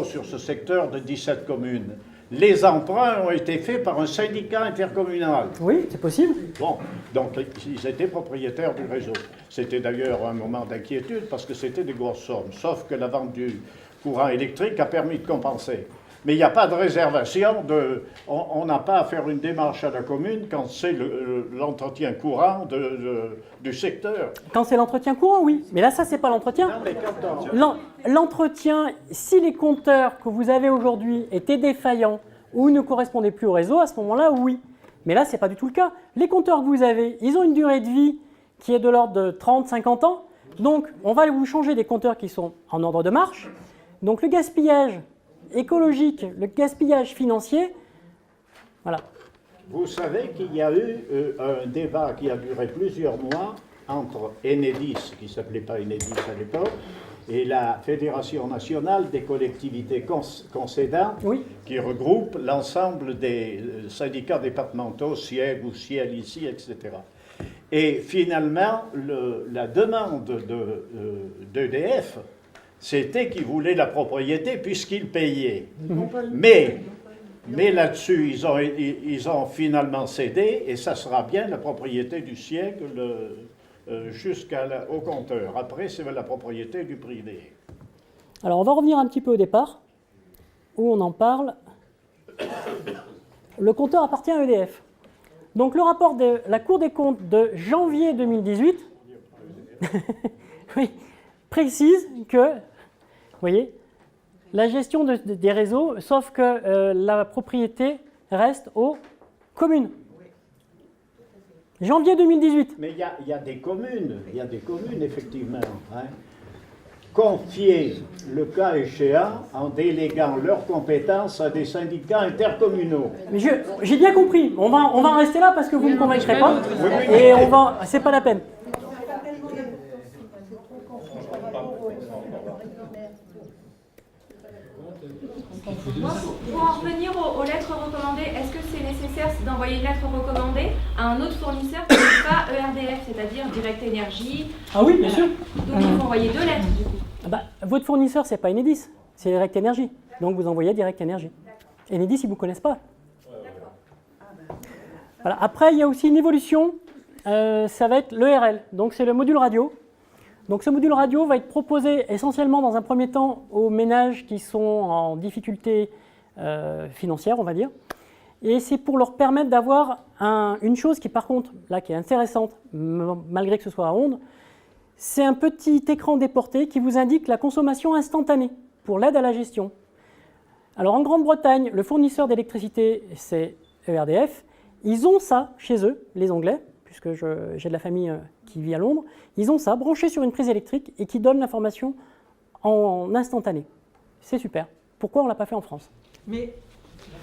sur ce secteur de 17 communes, les emprunts ont été faits par un syndicat intercommunal. Oui, c'est possible. Bon, donc ils étaient propriétaires du réseau. C'était d'ailleurs un moment d'inquiétude parce que c'était des grosses sommes, sauf que la vente du courant électrique a permis de compenser. Mais il n'y a pas de réservation, on n'a pas à faire une démarche à la commune quand c'est l'entretien courant du secteur. Quand c'est l'entretien courant, oui. Mais là, ça, c'est pas l'entretien. Non, mais quand L'entretien, si les compteurs que vous avez aujourd'hui étaient défaillants ou ne correspondaient plus au réseau, à ce moment-là, oui. Mais là, ce n'est pas du tout le cas. Les compteurs que vous avez, ils ont une durée de vie qui est de l'ordre de 30-50 ans. Donc, on va vous changer des compteurs qui sont en ordre de marche. Donc, le gaspillage écologique, le gaspillage financier, voilà. Vous savez qu'il y a eu un débat qui a duré plusieurs mois entre Enedis, qui ne s'appelait pas Enedis à l'époque, et la Fédération nationale des collectivités concédantes, Oui. qui regroupe l'ensemble des syndicats départementaux, SIEG ou CIEL ici, etc. Et finalement, la demande d'EDF, c'était qu'ils voulaient la propriété puisqu'ils payaient. Mais là-dessus, ils ont finalement cédé et ça sera bien la propriété du SIEG jusqu'au compteur. Après, c'est la propriété du privé. Alors, on va revenir un petit peu au départ, où on en parle. le compteur appartient à EDF. Donc le rapport de la Cour des comptes de janvier 2018 oui, précise que, vous voyez, la gestion des réseaux, sauf que la propriété reste aux communes. Janvier 2018. Mais il y a des communes, effectivement. Hein. Confier le cas échéant en déléguant leurs compétences à des syndicats intercommunaux. Mais j'ai bien compris. On va en rester là parce que vous ne me convaincrez pas. Et c'est pas la peine. Pour en revenir aux lettres recommandées, est-ce que c'est nécessaire d'envoyer une lettre recommandée à un autre fournisseur qui n'est pas ERDF, c'est-à-dire Direct Énergie? Ah oui, bien sûr. Donc il faut envoyer 2 lettres du coup. Ah bah, votre fournisseur, c'est pas Enedis, c'est Direct Énergie. Donc vous envoyez Direct Énergie. Enedis, ils ne vous connaissent pas. Voilà. Après, il y a aussi une évolution. Ça va être l'ERL. Donc c'est le module radio. Donc ce module radio va être proposé essentiellement dans un premier temps aux ménages qui sont en difficulté financière, on va dire. Et c'est pour leur permettre d'avoir une chose qui par contre, là qui est intéressante, malgré que ce soit à ondes, c'est un petit écran déporté qui vous indique la consommation instantanée pour l'aide à la gestion. Alors en Grande-Bretagne, le fournisseur d'électricité, c'est ERDF. Ils ont ça chez eux, les Anglais, puisque j'ai de la famille qui vit à Londres. Ils ont ça branché sur une prise électrique et qui donne l'information en instantané. C'est super. Pourquoi on ne l'a pas fait en France? Mais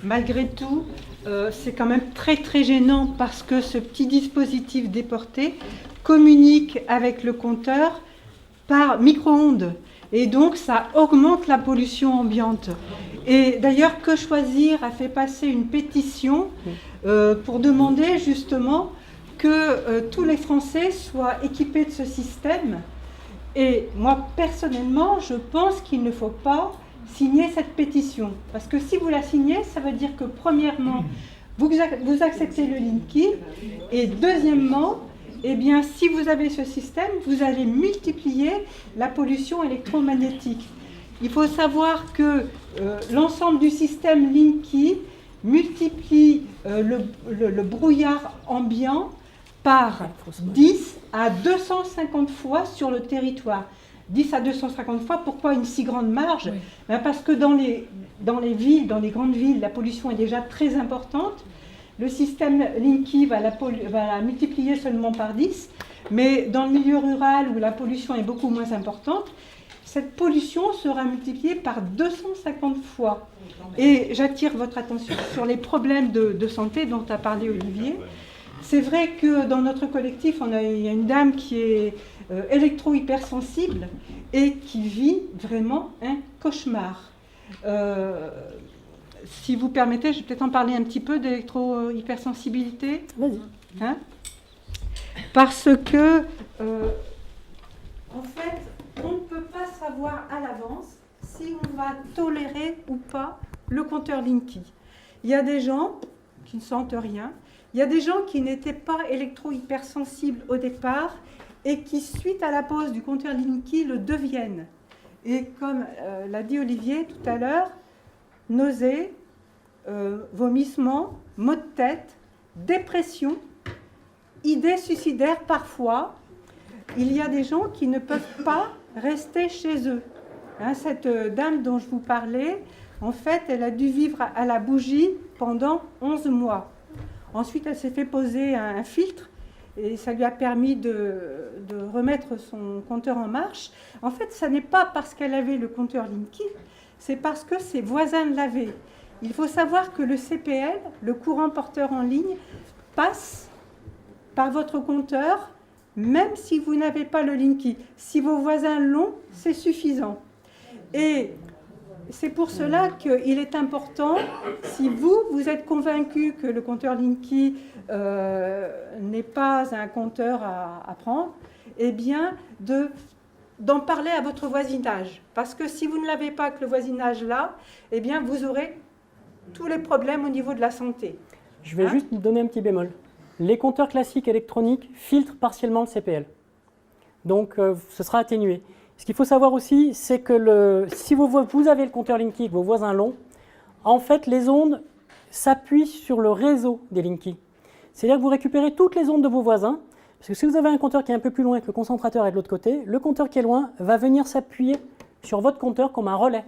malgré tout, c'est quand même très très gênant parce que ce petit dispositif déporté communique avec le compteur par micro-ondes. Et donc, ça augmente la pollution ambiante. Et d'ailleurs, Que Choisir a fait passer une pétition pour demander justement que tous les Français soient équipés de ce système. Et moi, personnellement, je pense qu'il ne faut pas signer cette pétition. Parce que si vous la signez, ça veut dire que premièrement, vous acceptez le Linky. Et deuxièmement, eh bien, si vous avez ce système, vous allez multiplier la pollution électromagnétique. Il faut savoir que l'ensemble du système Linky multiplie le brouillard ambiant par 10 à 250 fois sur le territoire. 10 à 250 fois, pourquoi une si grande marge? Ben parce que dans les villes, dans les grandes villes, la pollution est déjà très importante. Le système Linky va la multiplier seulement par 10, mais dans le milieu rural où la pollution est beaucoup moins importante, cette pollution sera multipliée par 250 fois. Et j'attire votre attention sur les problèmes de santé dont a parlé Olivier. C'est vrai que dans notre collectif, il y a une dame qui est électro-hypersensible et qui vit vraiment un cauchemar. Si vous permettez, je vais peut-être en parler un petit peu d'électro-hypersensibilité. Vas-y. Hein? Parce que, en fait, on ne peut pas savoir à l'avance si on va tolérer ou pas le compteur Linky. Il y a des gens qui ne sentent rien. Il y a des gens qui n'étaient pas électro-hypersensibles au départ et qui, suite à la pose du compteur Linky, le deviennent. Et comme l'a dit Olivier tout à l'heure, nausées, vomissements, maux de tête, dépression, idées suicidaires parfois. Il y a des gens qui ne peuvent pas rester chez eux. Hein, cette dame dont je vous parlais, en fait, elle a dû vivre à la bougie pendant 11 mois. Ensuite, elle s'est fait poser un filtre et ça lui a permis de remettre son compteur en marche. En fait, ça n'est pas parce qu'elle avait le compteur Linky, c'est parce que ses voisins l'avaient. Il faut savoir que le CPL, le courant porteur en ligne, passe par votre compteur, même si vous n'avez pas le Linky. Si vos voisins l'ont, c'est suffisant. Et c'est pour cela qu'il est important, si vous êtes convaincu que le compteur Linky n'est pas un compteur à prendre, eh bien, d'en parler à votre voisinage. Parce que si vous ne l'avez pas que le voisinage là, eh bien, vous aurez tous les problèmes au niveau de la santé. Je vais juste vous donner un petit bémol. Les compteurs classiques électroniques filtrent partiellement le CPL. Donc, ce sera atténué. Ce qu'il faut savoir aussi, c'est que si vous avez le compteur Linky et que vos voisins l'ont, en fait, les ondes s'appuie sur le réseau des Linky. C'est-à-dire que vous récupérez toutes les ondes de vos voisins, parce que si vous avez un compteur qui est un peu plus loin et que le concentrateur est de l'autre côté, le compteur qui est loin va venir s'appuyer sur votre compteur comme un relais.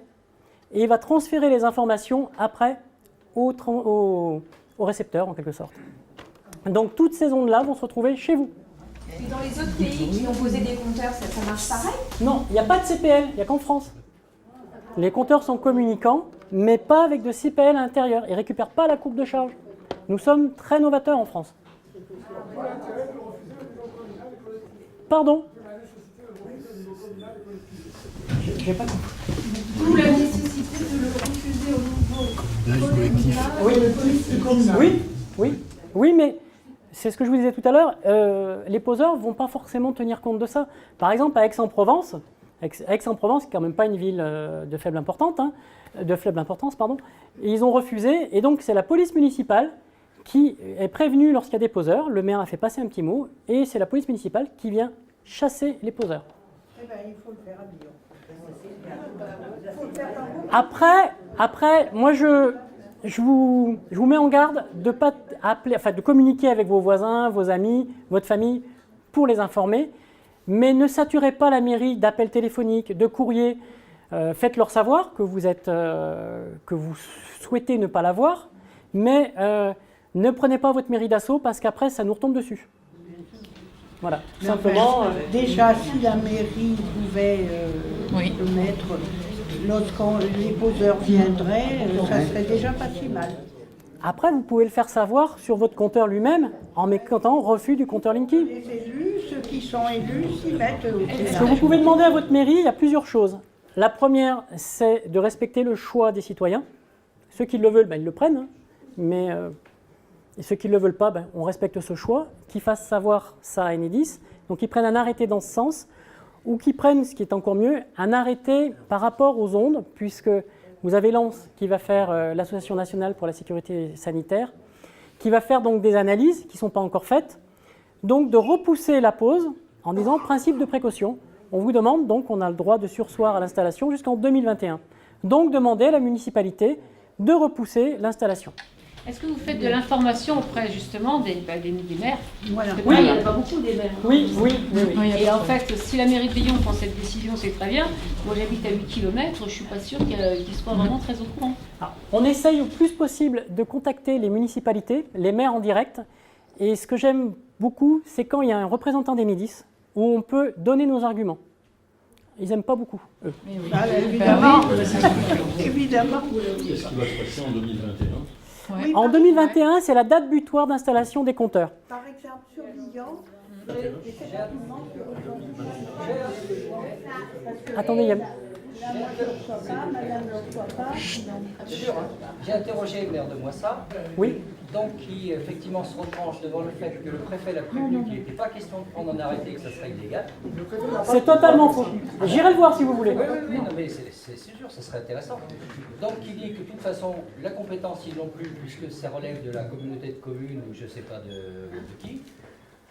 Et il va transférer les informations après au récepteur, en quelque sorte. Donc toutes ces ondes-là vont se retrouver chez vous. Et dans les autres pays qui ont posé des compteurs, ça marche pareil? Non, il n'y a pas de CPL, il n'y a qu'en France. Les compteurs sont communicants, mais pas avec de CPL à l'intérieur. Ils ne récupèrent pas la courbe de charge. Nous sommes très novateurs en France. Pardon? J'ai pas compris. D'où la nécessité de le refuser au niveau collectif. Oui, mais c'est ce que je vous disais tout à l'heure. Les poseurs ne vont pas forcément tenir compte de ça. Par exemple, à Aix-en-Provence, Aix-en-Provence, qui n'est quand même pas une ville de faible importance, ils ont refusé. Et donc, c'est la police municipale qui est prévenue lorsqu'il y a des poseurs. Le maire a fait passer un petit mot. Et c'est la police municipale qui vient chasser les poseurs. Eh ben, il faut le faire à Lyon. Après, moi, je vous mets en garde de pas appeler, enfin, de communiquer avec vos voisins, vos amis, votre famille pour les informer. Mais ne saturez pas la mairie d'appels téléphoniques, de courriers. Faites-leur savoir que vous souhaitez ne pas l'avoir, mais ne prenez pas votre mairie d'assaut parce qu'après, ça nous retombe dessus. Voilà, tout simplement. Déjà, si la mairie pouvait le mettre, lorsqu'on les poseurs viendraient, ça serait déjà pas si mal. Après, vous pouvez le faire savoir sur votre compteur lui-même en mettant refus du compteur Linky. Les élus, ceux qui sont élus, s'y mettent au Ce que vous pouvez demander à votre mairie, il y a plusieurs choses. La première, c'est de respecter le choix des citoyens. Ceux qui le veulent, ils le prennent. Mais et ceux qui ne le veulent pas, on respecte ce choix. Qu'ils fassent savoir ça à Enedis. Donc, ils prennent un arrêté dans ce sens. Ou qu'ils prennent, ce qui est encore mieux, un arrêté par rapport aux ondes, puisque vous avez l'ANS qui va faire l'Association nationale pour la sécurité sanitaire, qui va faire donc des analyses qui ne sont pas encore faites. Donc, de repousser la pause en disant principe de précaution. On vous demande donc, on a le droit de surseoir à l'installation jusqu'en 2021. Donc, demandez à la municipalité de repousser l'installation. Est-ce que vous faites de l'information auprès justement des maires? Voilà. Parce que il n'y en a pas beaucoup des maires. Oui. Et en fait, si la mairie de Lyon prend cette décision, c'est très bien. Moi, j'habite à 8 km, je ne suis pas sûre qu'ils soient vraiment très au courant. Alors, on essaye au plus possible de contacter les municipalités, les maires en direct. Et ce que j'aime beaucoup, c'est quand il y a un représentant d'Enedis où on peut donner nos arguments. Ils n'aiment pas beaucoup, eux. Évidemment. Évidemment. Qu'est-ce qui va se passer en 2021? Oui, En 2021, c'est la date butoir d'installation des compteurs. Par exemple, sur Lyon, Attendez, il y a... J'ai interrogé le maire de Moissat, Oui. donc qui effectivement se retranche devant le fait que le préfet l'a prévenu qu'il n'était pas question de prendre un arrêté, que ça serait illégal. C'est totalement faux. J'irai le voir si vous voulez. Oui, non, mais c'est sûr, ça serait intéressant. Donc il dit que de toute façon, la compétence, ils l'ont plus, puisque ça relève de la communauté de communes ou je ne sais pas de qui.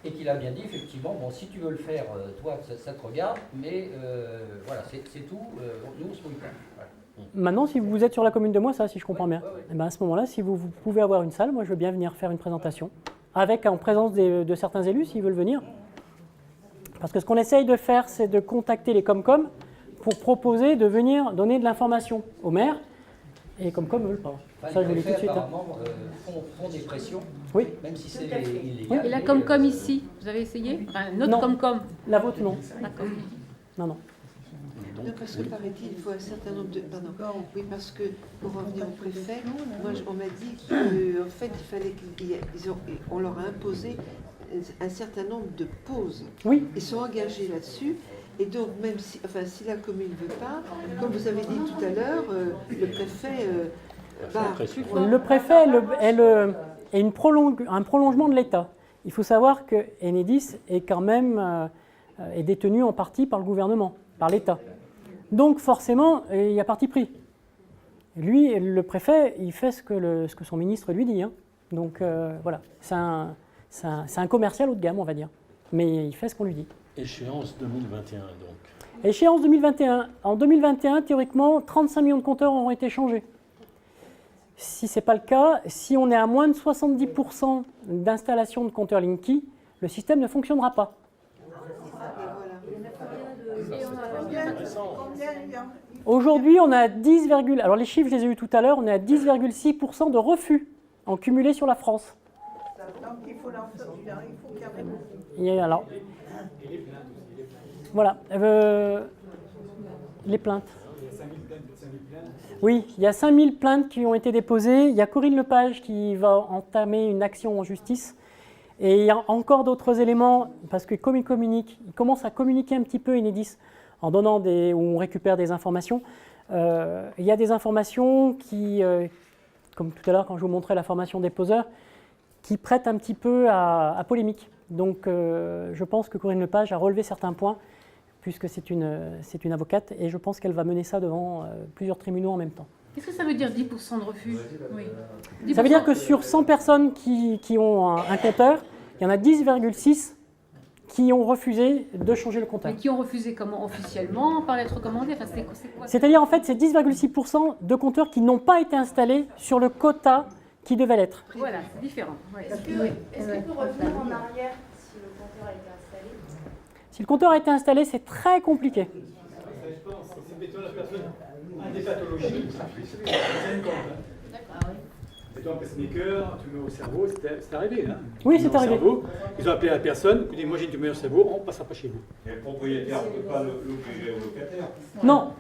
Et qu'il a bien dit, effectivement, bon, si tu veux le faire, toi, ça te regarde, mais voilà, c'est tout, nous, on se mouille pas. Voilà. Maintenant, si vous êtes sur la commune de Moissat, si je comprends bien, eh ben, à ce moment-là, si vous pouvez avoir une salle, moi, je veux bien venir faire une présentation, en présence de certains élus, s'ils veulent venir. Parce que ce qu'on essaye de faire, c'est de contacter les Comcom pour proposer de venir donner de l'information aux maires, et les Comcom ne veulent pas. Ça, je vous le dis tout de suite. Apparemment, font des pressions, Oui. même si c'est illégal. Et la Comcom ici, vous avez essayé? Enfin, notre Non. Comcom. La vôtre, non. D'accord. Non. Non, parce que paraît-il, il faut un certain nombre de... Pardon. Oui, parce que pour revenir au préfet, moi, on m'a dit qu'en fait, il fallait on leur a imposé un certain nombre de pauses. Oui. Ils sont engagés là-dessus. Et donc, même si, si la commune ne veut pas, comme vous avez dit tout à l'heure, le préfet Le préfet est un prolongement de l'État. Il faut savoir que Enedis est quand même est détenu en partie par le gouvernement, par l'État. Donc forcément, il y a parti pris. Lui, le préfet, il fait ce que son ministre lui dit. Hein. Donc voilà, c'est un commercial haut de gamme, on va dire. Mais il fait ce qu'on lui dit. Échéance 2021, donc. Échéance 2021. En 2021, théoriquement, 35 millions de compteurs auront été changés. Si ce n'est pas le cas, si on est à moins de 70% d'installation de compteurs Linky, le système ne fonctionnera pas. Aujourd'hui, on est à 10, alors les chiffres, je les ai eus tout à l'heure, on est à 10,6% de refus en cumulé sur la France. Donc il faut carrément. Et alors, voilà, les plaintes. Oui, il y a 5000 plaintes qui ont été déposées. Il y a Corinne Lepage qui va entamer une action en justice. Et il y a encore d'autres éléments, parce que comme il commence à communiquer un petit peu Enedis en donnant où on récupère des informations. Il y a des informations qui, comme tout à l'heure quand je vous montrais la formation des poseurs, qui prêtent un petit peu à polémique. Donc je pense que Corinne Lepage a relevé certains points, puisque c'est une avocate, et je pense qu'elle va mener ça devant plusieurs tribunaux en même temps. Qu'est-ce que ça veut dire 10% de refus? Oui. Ça veut dire que sur 100 personnes qui ont un compteur, il y en a 10,6 qui ont refusé de changer le compteur. Mais qui ont refusé comment? Officiellement, par lettre recommandée? Enfin, c'est quoi? C'est-à-dire en fait c'est 10,6% de compteurs qui n'ont pas été installés sur le quota qui devait l'être. Voilà, c'est différent. Ouais. Est-ce qu'il peut revenir en arrière si le compteur a été installé? Si le compteur a été installé, c'est très compliqué. Des pathologies, c'est un compte. Mettons un pacemaker, tu mets au cerveau, c'est arrivé. Hein. Oui, c'est arrivé. Cerveau, ils ont appelé la personne, écoutez, moi j'ai une tumeur au cerveau, on ne passera pas chez vous. Et le propriétaire ne peut pas l'obliger au locataire. Non.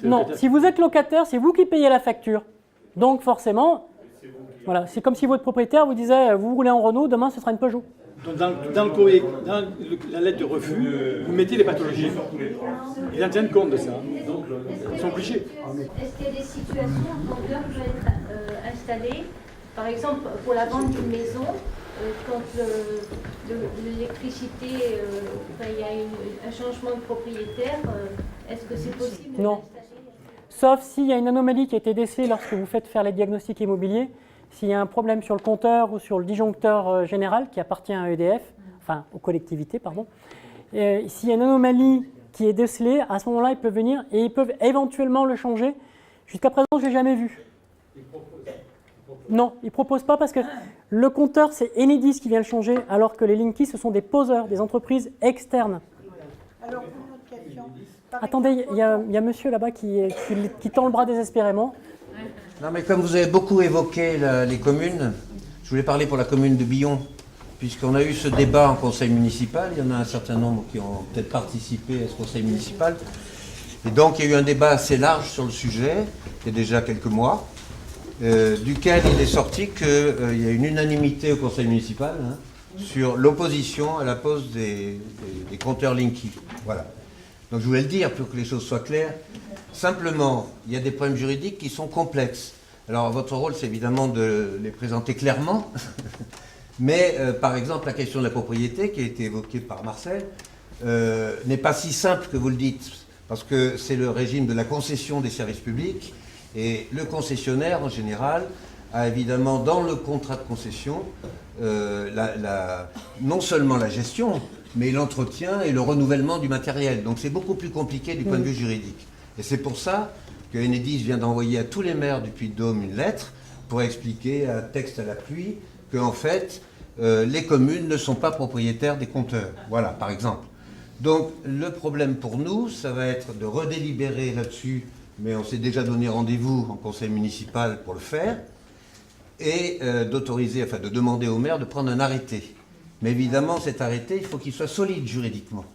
Non. Si vous êtes locataire, c'est vous qui payez la facture. Donc forcément, voilà, c'est comme si votre propriétaire vous disait vous roulez en Renault, demain ce sera une Peugeot. Donc dans le courrier, dans la lettre de refus, vous mettez les pathologies. Ils en tiennent compte de ça. Donc ils sont obligés. Est-ce qu'il y a des situations où le compteur peut être installé, par exemple pour la vente d'une maison, quand l'électricité, il y a un changement de propriétaire, est-ce que c'est possible? Non. Sauf s'il y a une anomalie qui a été décelée lorsque vous faites faire les diagnostics immobiliers, s'il y a un problème sur le compteur ou sur le disjoncteur général qui appartient à EDF, enfin aux collectivités, pardon, s'il y a une anomalie qui est décelée, à ce moment-là, ils peuvent venir et ils peuvent éventuellement le changer. Jusqu'à présent, je ne l'ai jamais vu. Non, ils ne proposent pas parce que le compteur, c'est Enedis qui vient le changer, alors que les Linky, ce sont des poseurs, des entreprises externes. Alors, une autre question. Attendez, il y a monsieur là-bas qui tend le bras désespérément. Non, mais comme vous avez beaucoup évoqué les communes, je voulais parler pour la commune de Billon, puisqu'on a eu ce débat en conseil municipal. Il y en a un certain nombre qui ont peut-être participé à ce conseil municipal. Et donc, il y a eu un débat assez large sur le sujet, il y a déjà quelques mois, duquel il est sorti qu'il y a une unanimité au conseil municipal sur l'opposition à la pose des compteurs Linky. Voilà. Donc, je voulais le dire pour que les choses soient claires. Simplement, il y a des problèmes juridiques qui sont complexes. Alors, votre rôle, c'est évidemment de les présenter clairement. Mais, par exemple, la question de la propriété, qui a été évoquée par Marcel, n'est pas si simple que vous le dites, parce que c'est le régime de la concession des services publics, et le concessionnaire, en général, a évidemment dans le contrat de concession non seulement la gestion, mais l'entretien et le renouvellement du matériel. Donc c'est beaucoup plus compliqué du point de vue juridique. Et c'est pour ça que Enedis vient d'envoyer à tous les maires du Puy-de-Dôme une lettre pour expliquer, un texte à l'appui, qu'en fait, les communes ne sont pas propriétaires des compteurs. Voilà, par exemple. Donc, le problème pour nous, ça va être de redélibérer là-dessus, mais on s'est déjà donné rendez-vous en conseil municipal pour le faire, et d'autoriser, enfin de demander au maire de prendre un arrêté. Mais évidemment, cet arrêté, il faut qu'il soit solide juridiquement,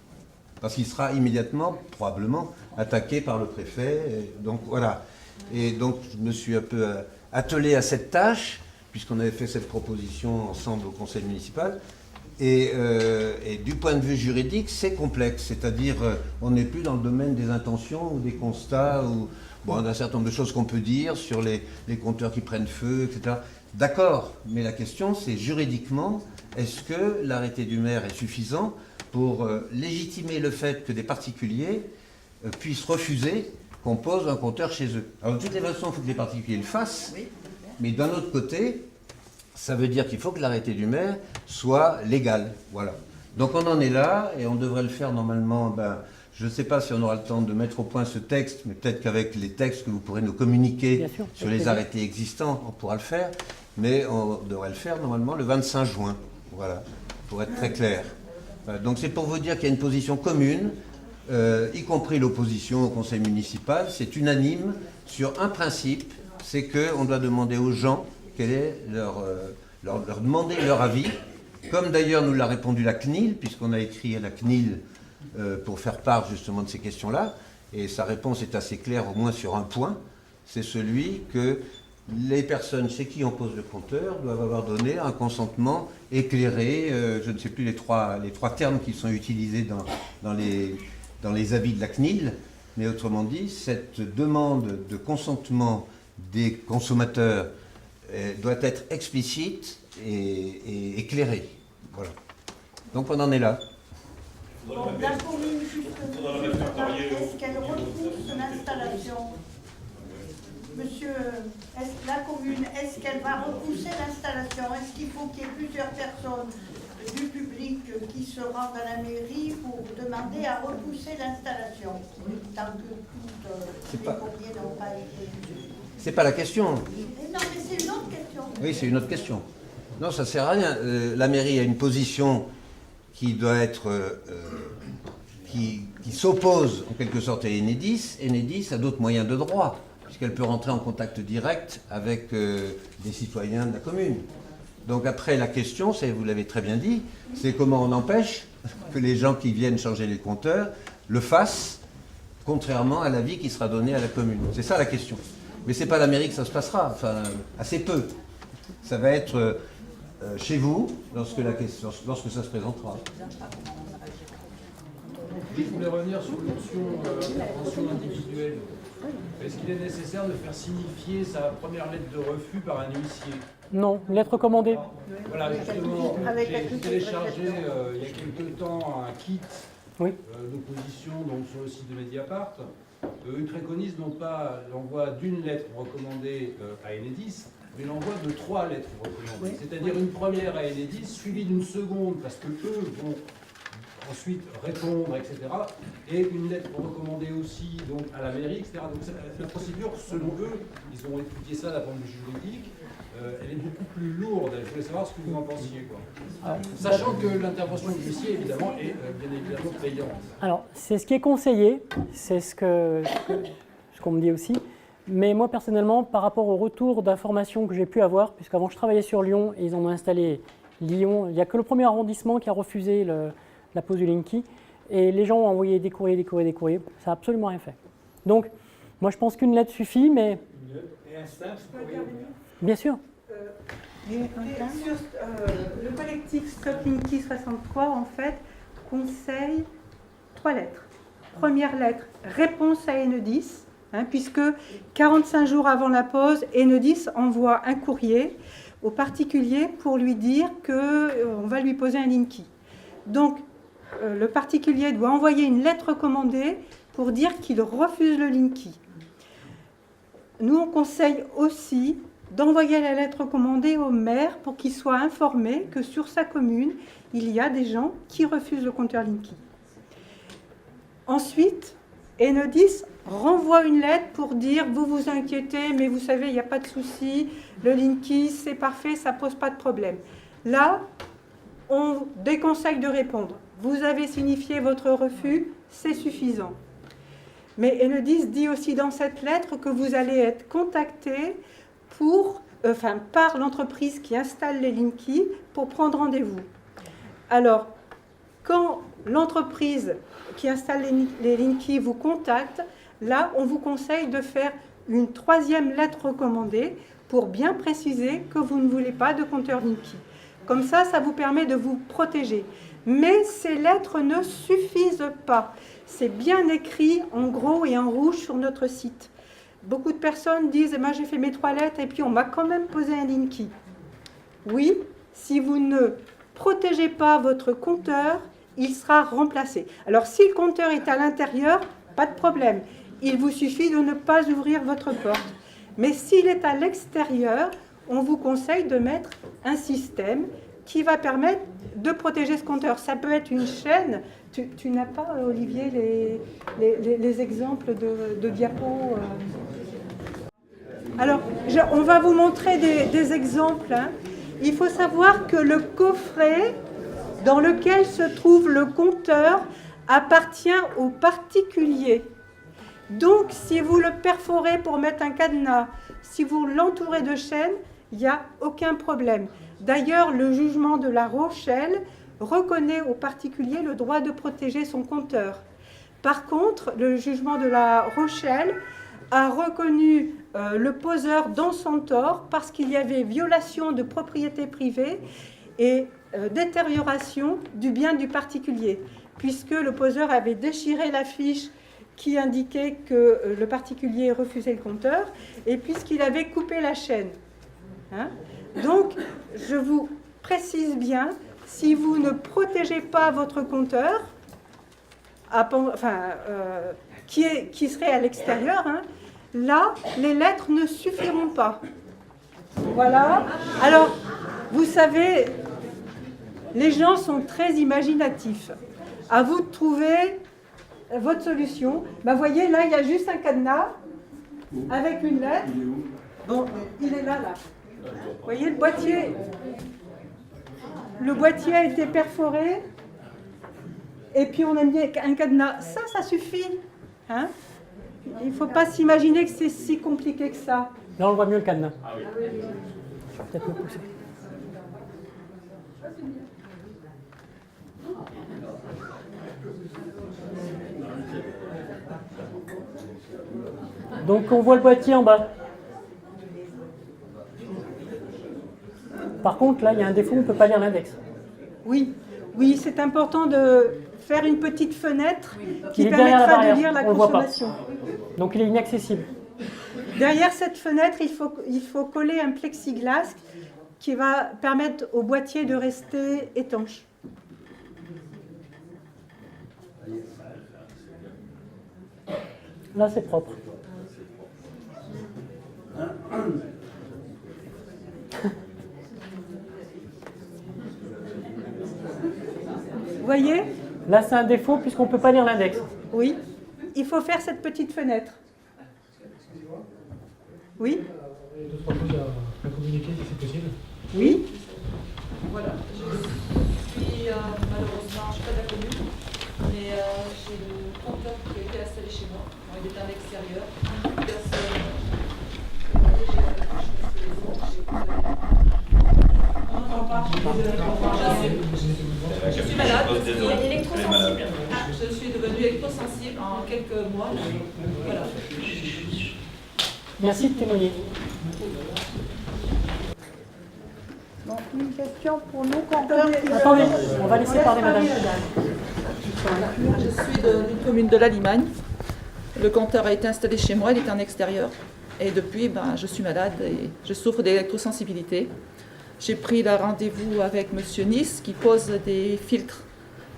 parce qu'il sera immédiatement, probablement, attaqué par le préfet. Et donc, voilà. Et donc, je me suis un peu attelé à cette tâche, puisqu'on avait fait cette proposition ensemble au conseil municipal. Et du point de vue juridique, c'est complexe. C'est-à-dire, on n'est plus dans le domaine des intentions ou des constats, ou bon, d'un certain nombre de choses qu'on peut dire sur les compteurs qui prennent feu, etc. D'accord, mais la question, c'est juridiquement, est-ce que l'arrêté du maire est suffisant pour légitimer le fait que des particuliers puissent refuser qu'on pose un compteur chez eux? Alors, de toutes les façons, il faut que les particuliers le fassent, mais d'un autre côté, ça veut dire qu'il faut que l'arrêté du maire soit légal. Voilà. Donc on en est là, et on devrait le faire normalement, Je ne sais pas si on aura le temps de mettre au point ce texte, mais peut-être qu'avec les textes que vous pourrez nous communiquer sur les arrêtés existants, on pourra le faire. Mais on devrait le faire normalement le 25 juin, voilà, pour être très clair. Donc c'est pour vous dire qu'il y a une position commune, y compris l'opposition au conseil municipal, c'est unanime sur un principe, c'est qu'on doit demander aux gens quel est leur demander leur avis, comme d'ailleurs nous l'a répondu la CNIL, puisqu'on a écrit à la CNIL pour faire part justement de ces questions-là, et sa réponse est assez claire au moins sur un point, c'est celui que les personnes chez qui on pose le compteur doivent avoir donné un consentement éclairé, je ne sais plus les trois termes qui sont utilisés dans les avis de la CNIL, mais autrement dit, cette demande de consentement des consommateurs doit être explicite et éclairée. Voilà. Donc on en est là. Bon, la commune, est-ce qu'elle repousse l'installation? Monsieur, la commune, est-ce qu'elle va repousser l'installation? Est-ce qu'il faut qu'il y ait plusieurs personnes du public qui se rendent à la mairie pour demander à repousser l'installation, tant que toutes les courriers n'ont pas été... C'est pas la question. Non, mais c'est une autre question. Oui, c'est une autre question. Non, ça sert à rien. La mairie a une position qui doit être... qui s'oppose en quelque sorte à Enedis. Enedis a d'autres moyens de droit, puisqu'elle peut rentrer en contact direct avec des citoyens de la commune. Donc après, la question, c'est, vous l'avez très bien dit, c'est comment on empêche que les gens qui viennent changer les compteurs le fassent, contrairement à l'avis qui sera donné à la commune. C'est ça la question. Mais ce n'est pas à la mairie que ça se passera, enfin, assez peu. Ça va être chez vous, lorsque ça se présentera. Je voulais revenir sur l'option d'intervention individuelle. Est-ce qu'il est nécessaire de faire signifier sa première lettre de refus par un huissier? Non, une lettre recommandée. Voilà, justement, j'ai téléchargé il y a quelques temps un kit d'opposition sur le site de Mediapart. Ils préconisent non pas l'envoi d'une lettre recommandée à Enedis, mais l'envoi de 3 lettres recommandées. C'est-à-dire une première à Enedis, suivie d'une seconde, parce que eux vont ensuite répondre, etc. Et une lettre recommandée aussi donc, à la mairie, etc. Donc la procédure, selon eux, ils ont étudié ça d'un point de vue juridique, elle est beaucoup plus lourde. Je voulais savoir ce que vous en pensiez. Quoi. Sachant que l'intervention du huissier, évidemment, est bien évidemment payante. Alors, c'est ce qui est conseillé, c'est ce qu'on me dit aussi. Mais moi, personnellement, par rapport au retour d'informations que j'ai pu avoir, puisqu'avant je travaillais sur Lyon et ils en ont installé Lyon, il n'y a que le premier arrondissement qui a refusé la pose du Linky. Et les gens ont envoyé des courriers. Ça n'a absolument rien fait. Donc, moi, je pense qu'une lettre suffit, mais... Et un simple courrier. Bien sûr. Le collectif Stop Linky 63, en fait, conseille 3 lettres. Première lettre, réponse à Enedis, puisque 45 jours avant la pause, Enedis envoie un courrier au particulier pour lui dire qu'on va lui poser un Linky. Donc, le particulier doit envoyer une lettre recommandée pour dire qu'il refuse le Linky. Nous, on conseille aussi d'envoyer la lettre recommandée au maire pour qu'il soit informé que sur sa commune, il y a des gens qui refusent le compteur Linky. Ensuite, Enedis renvoie une lettre pour dire « Vous vous inquiétez, mais vous savez, il n'y a pas de souci, le Linky, c'est parfait, ça ne pose pas de problème. » Là, on déconseille de répondre. Vous avez signifié votre refus, c'est suffisant. Mais Enedis dit aussi dans cette lettre que vous allez être contacté par l'entreprise qui installe les Linky pour prendre rendez-vous. Alors, quand l'entreprise qui installe les Linky vous contacte, là, on vous conseille de faire une 3e lettre recommandée pour bien préciser que vous ne voulez pas de compteur Linky. Comme ça, ça vous permet de vous protéger. Mais ces lettres ne suffisent pas. C'est bien écrit en gros et en rouge sur notre site. Beaucoup de personnes disent « j'ai fait mes 3 lettres et puis on m'a quand même posé un Linky ». Oui, si vous ne protégez pas votre compteur, il sera remplacé. Alors si le compteur est à l'intérieur, pas de problème. Il vous suffit de ne pas ouvrir votre porte. Mais s'il est à l'extérieur, on vous conseille de mettre un système qui va permettre de protéger ce compteur. Ça peut être une chaîne. Tu n'as pas, Olivier, les exemples de diapos Alors, on va vous montrer des exemples. Hein. Il faut savoir que le coffret dans lequel se trouve le compteur appartient au particulier. Donc, si vous le perforez pour mettre un cadenas, si vous l'entourez de chaînes, il n'y a aucun problème. D'ailleurs, le jugement de La Rochelle reconnaît au particulier le droit de protéger son compteur. Par contre, le jugement de La Rochelle a reconnu le poseur dans son tort parce qu'il y avait violation de propriété privée et détérioration du bien du particulier, puisque le poseur avait déchiré la fiche qui indiquait que le particulier refusait le compteur, et puisqu'il avait coupé la chaîne. Hein? Donc, je vous précise bien, si vous ne protégez pas votre compteur, qui serait à l'extérieur, hein, là, les lettres ne suffiront pas. Voilà. Alors, vous savez, les gens sont très imaginatifs. À vous de trouver votre solution. Vous voyez, là, il y a juste un cadenas avec une lettre. Bon, il est là. Vous voyez, le boîtier a été perforé. Et puis, on a mis un cadenas. Ça suffit. Hein? Il ne faut pas s'imaginer que c'est si compliqué que ça. Là, on voit mieux le cadenas. Je vais peut-être me pousser. Donc, on voit le boîtier en bas. Par contre, là, il y a un défaut, on ne peut pas lire l'index. Oui, c'est important de faire une petite fenêtre qui permettra de lire la consommation. Donc, il est inaccessible. Derrière cette fenêtre, il faut coller un plexiglas qui va permettre au boîtier de rester étanche. Là, c'est propre. Vous voyez? Là, c'est un défaut puisqu'on ne peut pas lire l'index. Oui. Il faut faire cette petite fenêtre. Oui? Deux, trois choses à communiquer si c'est possible. Oui. Voilà. Je suis malheureusement, je ne suis pas de la commune, mais j'ai le compteur qui a été installé chez moi. Bon, il est à l'extérieur. Je suis malade, électrosensible. Je suis devenue électrosensible en quelques mois. Voilà. Merci de témoigner. Bon, une question pour nous compteurs. Attendez, on va laisser parler madame. Je suis d'une commune de la Limagne. Le compteur a été installé chez moi, il est en extérieur. Et depuis, je suis malade et je souffre d'électrosensibilité. J'ai pris le rendez-vous avec monsieur Nice qui pose des filtres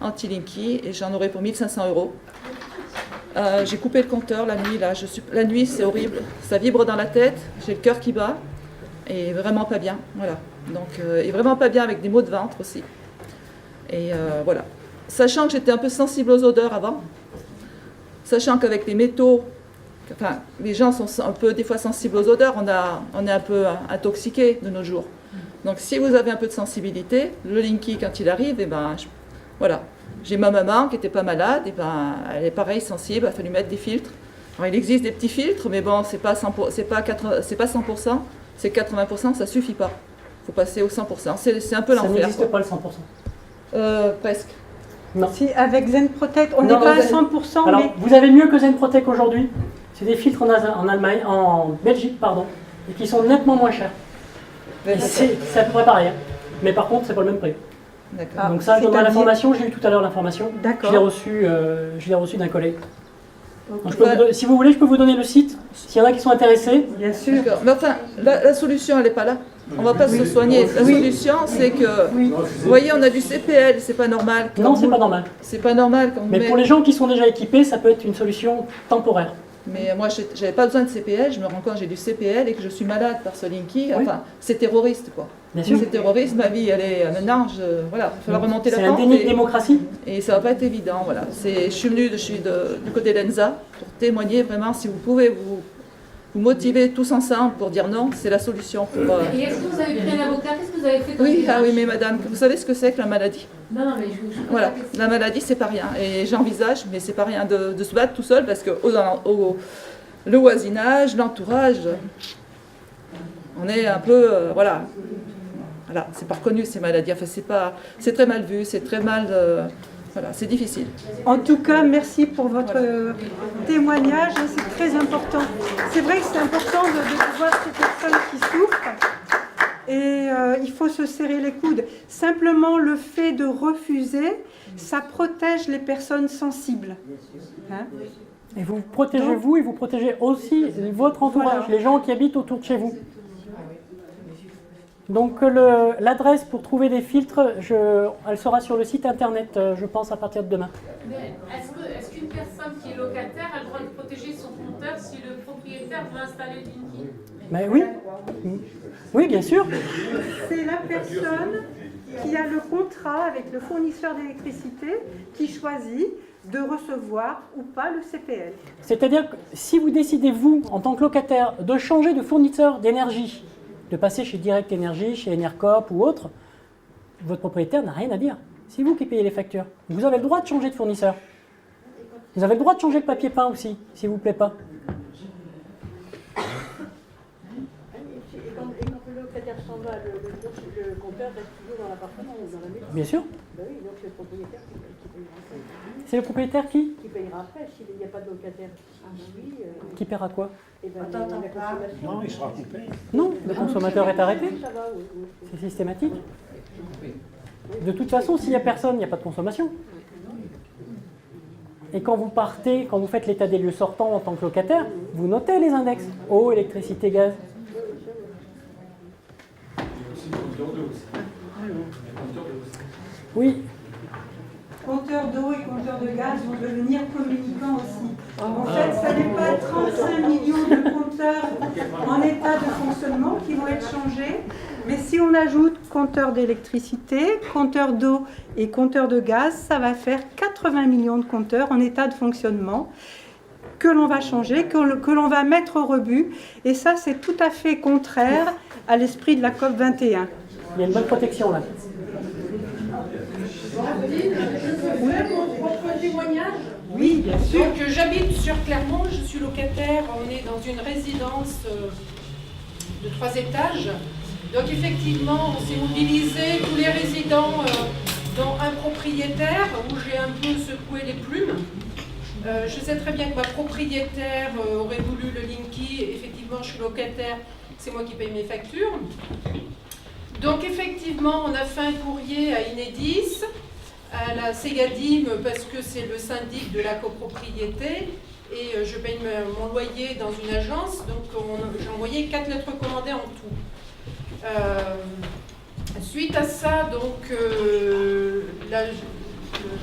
anti-Linky et j'en aurai pour 1 500 €. J'ai coupé le compteur la nuit. La nuit, c'est horrible. Ça vibre dans la tête, j'ai le cœur qui bat et vraiment pas bien. Voilà. Donc, et vraiment pas bien avec des maux de ventre aussi. Et voilà. Sachant que j'étais un peu sensible aux odeurs avant, sachant qu'avec les métaux, les gens sont un peu des fois sensibles aux odeurs, on est un peu intoxiqué de nos jours. Donc si vous avez un peu de sensibilité, le Linky quand il arrive, voilà. J'ai ma maman qui n'était pas malade, elle est pareil sensible, il a fallu mettre des filtres. Alors, il existe des petits filtres, mais bon, c'est pas 100%, c'est 80%, ça suffit pas. Il faut passer au 100%, c'est un peu l'enfer. Ça n'existe pas le 100%. Presque. Non. Si, avec ZenProtect, on n'est pas à 100%. Alors, mais... vous avez mieux que ZenProtect aujourd'hui. C'est des filtres en Allemagne, en Belgique, pardon, et qui sont nettement moins chers. C'est à peu près pareil, hein. Mais par contre, c'est pas le même prix. Donc ça, je donne l'information. J'ai eu tout à l'heure l'information. Je l'ai reçu d'un collègue. Donc, si vous voulez, je peux vous donner le site. S'il y en a qui sont intéressés. Bien sûr. Mais enfin, la solution, elle n'est pas là. On ne va pas se soigner. La solution, c'est que, vous voyez, on a du CPL, c'est pas normal. Non, c'est pas normal. C'est pas normal. Mais pour les gens qui sont déjà équipés, ça peut être une solution temporaire. Mais moi, je n'avais pas besoin de CPL, je me rends compte que j'ai du CPL et que je suis malade par ce Linky. Enfin, c'est terroriste, quoi. C'est terroriste, ma vie, elle est... Maintenant, voilà, il va falloir remonter la pente. C'est un déni de démocratie. Et ça ne va pas être évident, voilà. Je suis venue du côté d'ENSA pour témoigner vraiment, si vous pouvez vous motiver tous ensemble pour dire non, c'est la solution. Et est-ce que vous avez pris un avocat? Qu'est-ce que vous avez fait comme Oui, oui, mais madame, vous savez ce que c'est que la maladie? Non, mais je voilà, la maladie, c'est pas rien. Et j'envisage, mais c'est pas rien de se battre tout seul parce que le voisinage, l'entourage, on est un peu, voilà, c'est pas reconnu ces maladies. Enfin, c'est très mal vu, c'est très mal, voilà, c'est difficile. En tout cas, merci pour votre témoignage, c'est très important. C'est vrai que c'est important de voir ces personnes qui souffrent. Et il faut se serrer les coudes. Simplement, le fait de refuser, ça protège les personnes sensibles. Hein? Et vous protégez vous et vous protégez aussi votre entourage, les gens qui habitent autour de chez vous. Donc l'adresse pour trouver des filtres, elle sera sur le site internet, je pense, à partir de demain. Mais est-ce qu'une personne qui est locataire a le droit de protéger son compteur si le propriétaire veut installer Linky? Mais oui. Oui, bien sûr. C'est la personne qui a le contrat avec le fournisseur d'électricité qui choisit de recevoir ou pas le CPL. C'est-à-dire que si vous décidez, vous, en tant que locataire, de changer de fournisseur d'énergie, de passer chez Direct Énergie, chez Enercop ou autre, votre propriétaire n'a rien à dire. C'est vous qui payez les factures. Vous avez le droit de changer de fournisseur. Vous avez le droit de changer de papier peint aussi, s'il ne vous plaît pas. Et quand le locataire s'en va, le compteur reste toujours dans l'appartement ou dans la maison? Bien sûr. Ben oui, donc c'est le propriétaire qui payera après. C'est le propriétaire qui payera après s'il n'y a pas de locataire. Oui, qui paiera quoi? Non, il sera coupé. Non, le consommateur est arrêté. Ça va, oui. C'est systématique. De toute façon, s'il n'y a personne, il n'y a pas de consommation. Et quand vous partez, quand vous faites l'état des lieux sortant en tant que locataire, vous notez les index. Eau, électricité, gaz. Oui. Compteurs d'eau et compteurs de gaz vont devenir communicants aussi. En fait, ça n'est pas 35 millions de compteurs en état de fonctionnement qui vont être changés, mais si on ajoute compteurs d'électricité, compteurs d'eau et compteurs de gaz, ça va faire 80 millions de compteurs en état de fonctionnement que l'on va changer, que l'on va mettre au rebut. Et ça, c'est tout à fait contraire à l'esprit de la COP 21. Il y a une bonne protection là. Mon propre témoignage. Oui, bien sûr. Donc j'habite sur Clermont, je suis locataire, on est dans une résidence de 3 étages. Donc effectivement, on s'est mobilisé, tous les résidents, dont un propriétaire, où j'ai un peu secoué les plumes. Je sais très bien que ma propriétaire aurait voulu le Linky, effectivement je suis locataire, c'est moi qui paye mes factures. Donc effectivement, on a fait un courrier à Enedis, à la Segadim, parce que c'est le syndic de la copropriété, et je paye mon loyer dans une agence, donc j'ai envoyé 4 lettres recommandées en tout. Suite à ça, donc,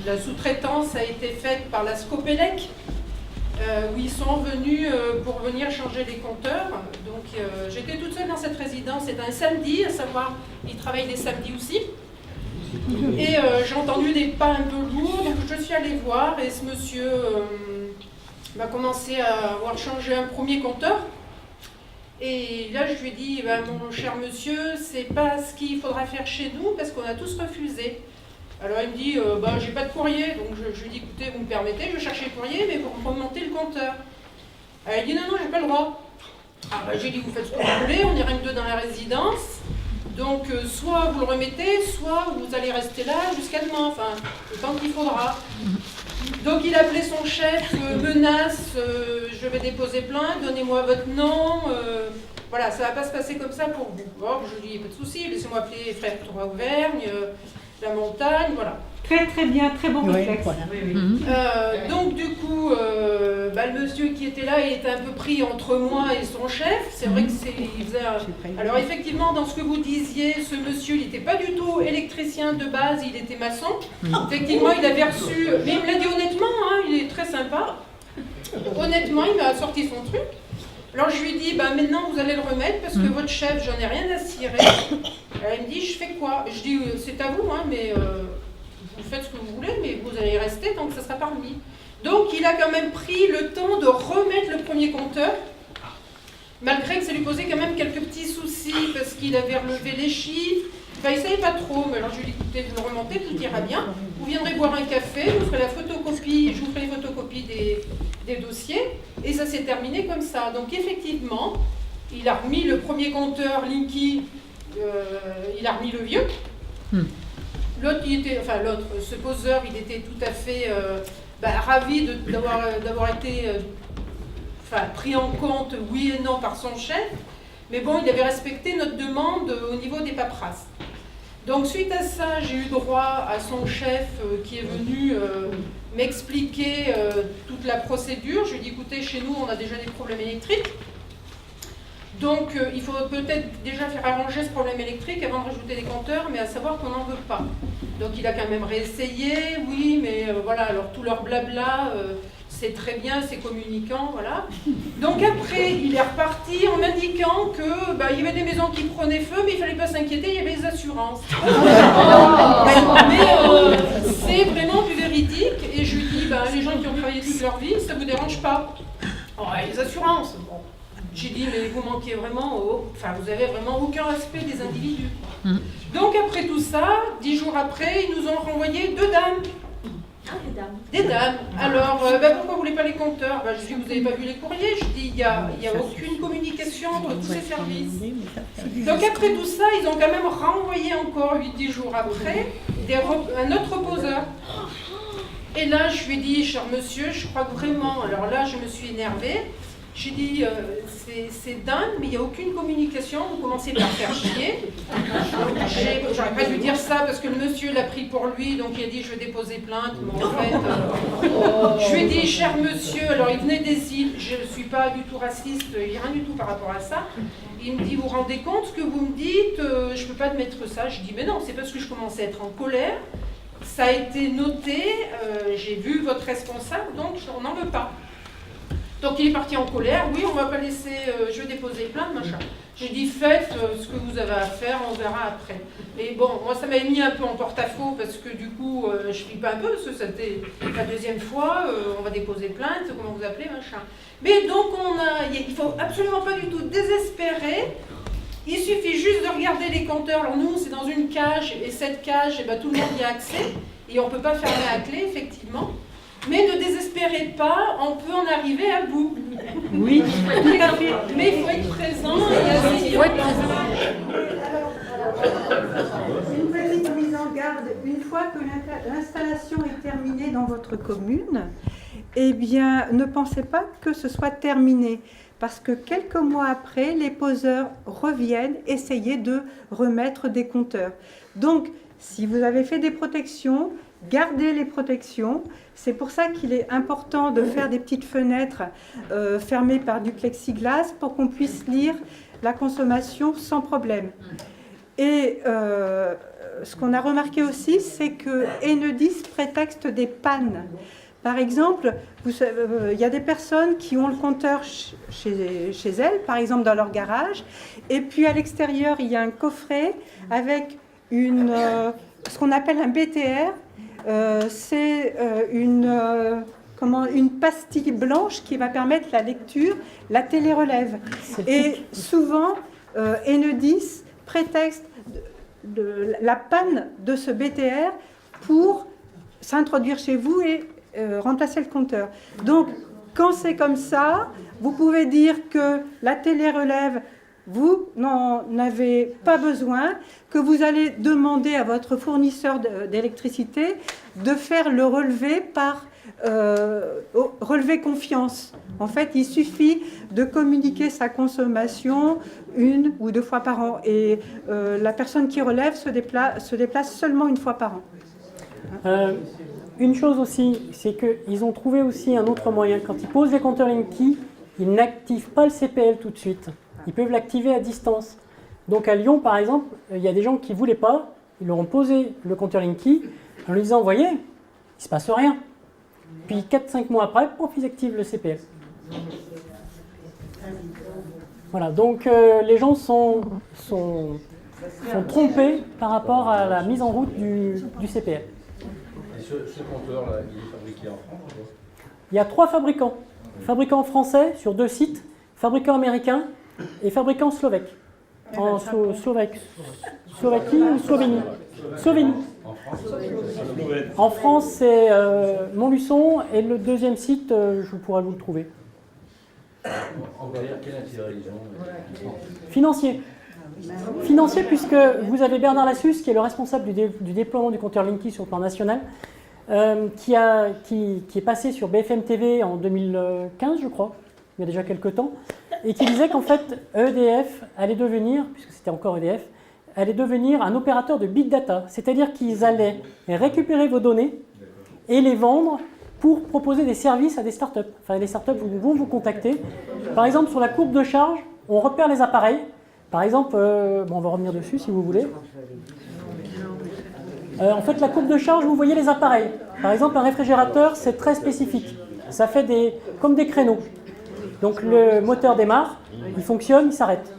la sous-traitance a été faite par la Scopelec, où ils sont venus pour venir changer les compteurs. Donc j'étais toute seule dans cette résidence, c'était un samedi, à savoir, ils travaillent les samedis aussi. Et j'ai entendu des pas un peu lourds, donc je suis allée voir et ce monsieur va commencer à avoir changé un premier compteur. Et là je lui ai dit, mon cher monsieur, c'est pas ce qu'il faudra faire chez nous parce qu'on a tous refusé. Alors il me dit, j'ai pas de courrier, donc je lui dis, écoutez, vous me permettez, je vais chercher le courrier, mais pour remonter le compteur. Il dit, non, j'ai pas le droit. J'ai dit, vous faites ce que vous voulez, on est rien que deux dans la résidence. Donc, soit vous le remettez, soit vous allez rester là jusqu'à demain, enfin, le temps qu'il faudra. Donc, il a appelé son chef, menace, je vais déposer plainte, donnez-moi votre nom. Voilà, ça ne va pas se passer comme ça pour vous. Alors, je lui dis, pas de souci, laissez-moi appeler les frères Tour Auvergne, la montagne, voilà. Très très bien, très bon réflexe. Voilà. Donc du coup, le monsieur qui était là, il était un peu pris entre moi et son chef. C'est vrai que il faisait Alors effectivement, dans ce que vous disiez, ce monsieur, il n'était pas du tout électricien de base, il était maçon. Effectivement, il avait reçu, mais il me l'a dit honnêtement, hein, il est très sympa. Honnêtement, il m'a sorti son truc. Alors je lui ai dit, bah, maintenant vous allez le remettre parce que votre chef, j'en ai rien à cirer. Alors, il me dit, je fais quoi? Je dis, c'est à vous, hein, mais vous faites ce que vous voulez, mais vous allez rester tant que ça sera pas remis. Donc il a quand même pris le temps de remettre le premier compteur, malgré que ça lui posait quand même quelques petits soucis parce qu'il avait relevé les chiffres. Enfin, il ne savait pas trop, mais alors je lui ai dit, écoutez, vous le remontez, tout ira bien. Vous viendrez boire un café, vous ferez la photocopie, je vous ferai les photocopies des dossiers, et ça s'est terminé comme ça. Donc effectivement, il a remis le premier compteur Linky, il a remis le vieux. L'autre, ce poseur, il était tout à fait ravi d'avoir été pris en compte, oui et non, par son chef. Mais bon, il avait respecté notre demande au niveau des paperasses. Donc suite à ça, j'ai eu droit à son chef qui est venu m'expliquer toute la procédure. Je lui ai dit, écoutez, chez nous, on a déjà des problèmes électriques. Donc il faut peut-être déjà faire arranger ce problème électrique avant de rajouter des compteurs, mais à savoir qu'on n'en veut pas. Donc il a quand même réessayé, oui, mais voilà, alors tout leur blabla, c'est très bien, c'est communicant, voilà. Donc après, il est reparti en m'indiquant que il y avait des maisons qui prenaient feu, mais il ne fallait pas s'inquiéter, il y avait les assurances. Mais c'est vraiment du véridique, et je lui dis, les gens qui ont travaillé toute leur vie, ça ne vous dérange pas? Oh, les assurances, bon. J'ai dit, mais vous manquez vraiment, vous avez vraiment aucun respect des individus. Donc après tout ça, 10 jours après, ils nous ont renvoyé 2 dames. Ah, des dames. Des dames. Alors, pourquoi vous ne voulez pas les compteurs? Je dis, vous n'avez pas vu les courriers? Je dis, il n'y a aucune communication entre tous ces services. Donc après tout ça, ils ont quand même renvoyé encore 8-10 jours après un autre poseur. Et là, je lui ai dit, cher monsieur, je crois que vraiment, alors là, je me suis énervée. J'ai dit, c'est dingue, mais il n'y a aucune communication, vous commencez par faire chier. J'aurais pas dû dire ça parce que le monsieur l'a pris pour lui, donc il a dit, je vais déposer plainte. Mais en fait, je lui ai dit, cher monsieur, alors il venait des îles, je ne suis pas du tout raciste, il n'y a rien du tout par rapport à ça. Il me dit, vous vous rendez compte ce que vous me dites, je ne peux pas admettre ça. Je dis, mais non, c'est parce que je commençais à être en colère, ça a été noté, j'ai vu votre responsable, donc on n'en veut pas. Donc il est parti en colère, oui, on ne va pas laisser, je vais déposer plainte, machin. J'ai dit, faites ce que vous avez à faire, on verra après. Et bon, moi ça m'a mis un peu en porte-à-faux parce que du coup, je flippe un peu, parce que c'était la deuxième fois, on va déposer plainte, comment vous appelez, machin. Mais donc il ne faut absolument pas du tout désespérer. Il suffit juste de regarder les compteurs. Alors nous, c'est dans une cage, et cette cage, tout le monde y a accès, et on ne peut pas fermer à clé, effectivement. Mais ne désespérez pas, on peut en arriver à bout. Oui, tout à fait. Mais il faut être présent et il faut être présent. Une petite mise en garde. Une fois que l'installation est terminée dans votre commune, eh bien, ne pensez pas que ce soit terminé. Parce que quelques mois après, les poseurs reviennent essayer de remettre des compteurs. Donc, si vous avez fait des protections, gardez les protections. C'est pour ça qu'il est important de faire des petites fenêtres fermées par du plexiglas pour qu'on puisse lire la consommation sans problème. Et ce qu'on a remarqué aussi, c'est que Enedis prétexte des pannes. Par exemple, il y a des personnes qui ont le compteur chez elles, par exemple dans leur garage, et puis à l'extérieur, il y a un coffret avec ce qu'on appelle un BTR. C'est une pastille blanche qui va permettre la lecture, la télérelève. Et souvent, Enedis prétexte la panne de ce BTR pour s'introduire chez vous et remplacer le compteur. Donc, quand c'est comme ça, vous pouvez dire que la télérelève, vous n'en avez pas besoin, que vous allez demander à votre fournisseur d'électricité de faire le relevé par relevé confiance. En fait, il suffit de communiquer sa consommation 1 ou 2 fois par an. Et la personne qui relève se déplace seulement 1 fois par an. Une chose aussi, c'est qu'ils ont trouvé aussi un autre moyen. Quand ils posent les compteurs Linky, ils n'activent pas le CPL tout de suite. Ils peuvent l'activer à distance. Donc à Lyon, par exemple, il y a des gens qui ne voulaient pas. Ils leur ont posé le compteur Linky en lui disant, vous voyez, il ne se passe rien. Puis 4-5 mois après, pof, ils activent le CPF. Voilà, donc les gens sont trompés par rapport à la mise en route du CPF. Et ce compteur-là, il est fabriqué en France ou pas? Il y a 3 fabricants. Fabricants français sur 2 sites, fabricants américains et fabricants slovaques. En Slovaquie ou Slovénie? Slovénie. En France, c'est Montluçon et le deuxième site, je pourrais vous le trouver. On va dire quel intérêt ils ont? Financier. Financier, puisque vous avez Bernard Lassus, qui est le responsable du déploiement du compteur Linky sur le plan national, qui est passé sur BFM TV en 2015, je crois, il y a déjà quelques temps, et qui disait qu'en fait, EDF allait devenir, puisque c'était encore EDF, allait devenir un opérateur de big data, c'est-à-dire qu'ils allaient récupérer vos données et les vendre pour proposer des services à des startups. Enfin, les startups vont vous contacter. Par exemple, sur la courbe de charge, on repère les appareils. Par exemple, on va revenir dessus si vous voulez. En fait, la courbe de charge, vous voyez les appareils. Par exemple, un réfrigérateur, c'est très spécifique. Ça fait comme des créneaux. Donc le moteur démarre, il fonctionne, il s'arrête.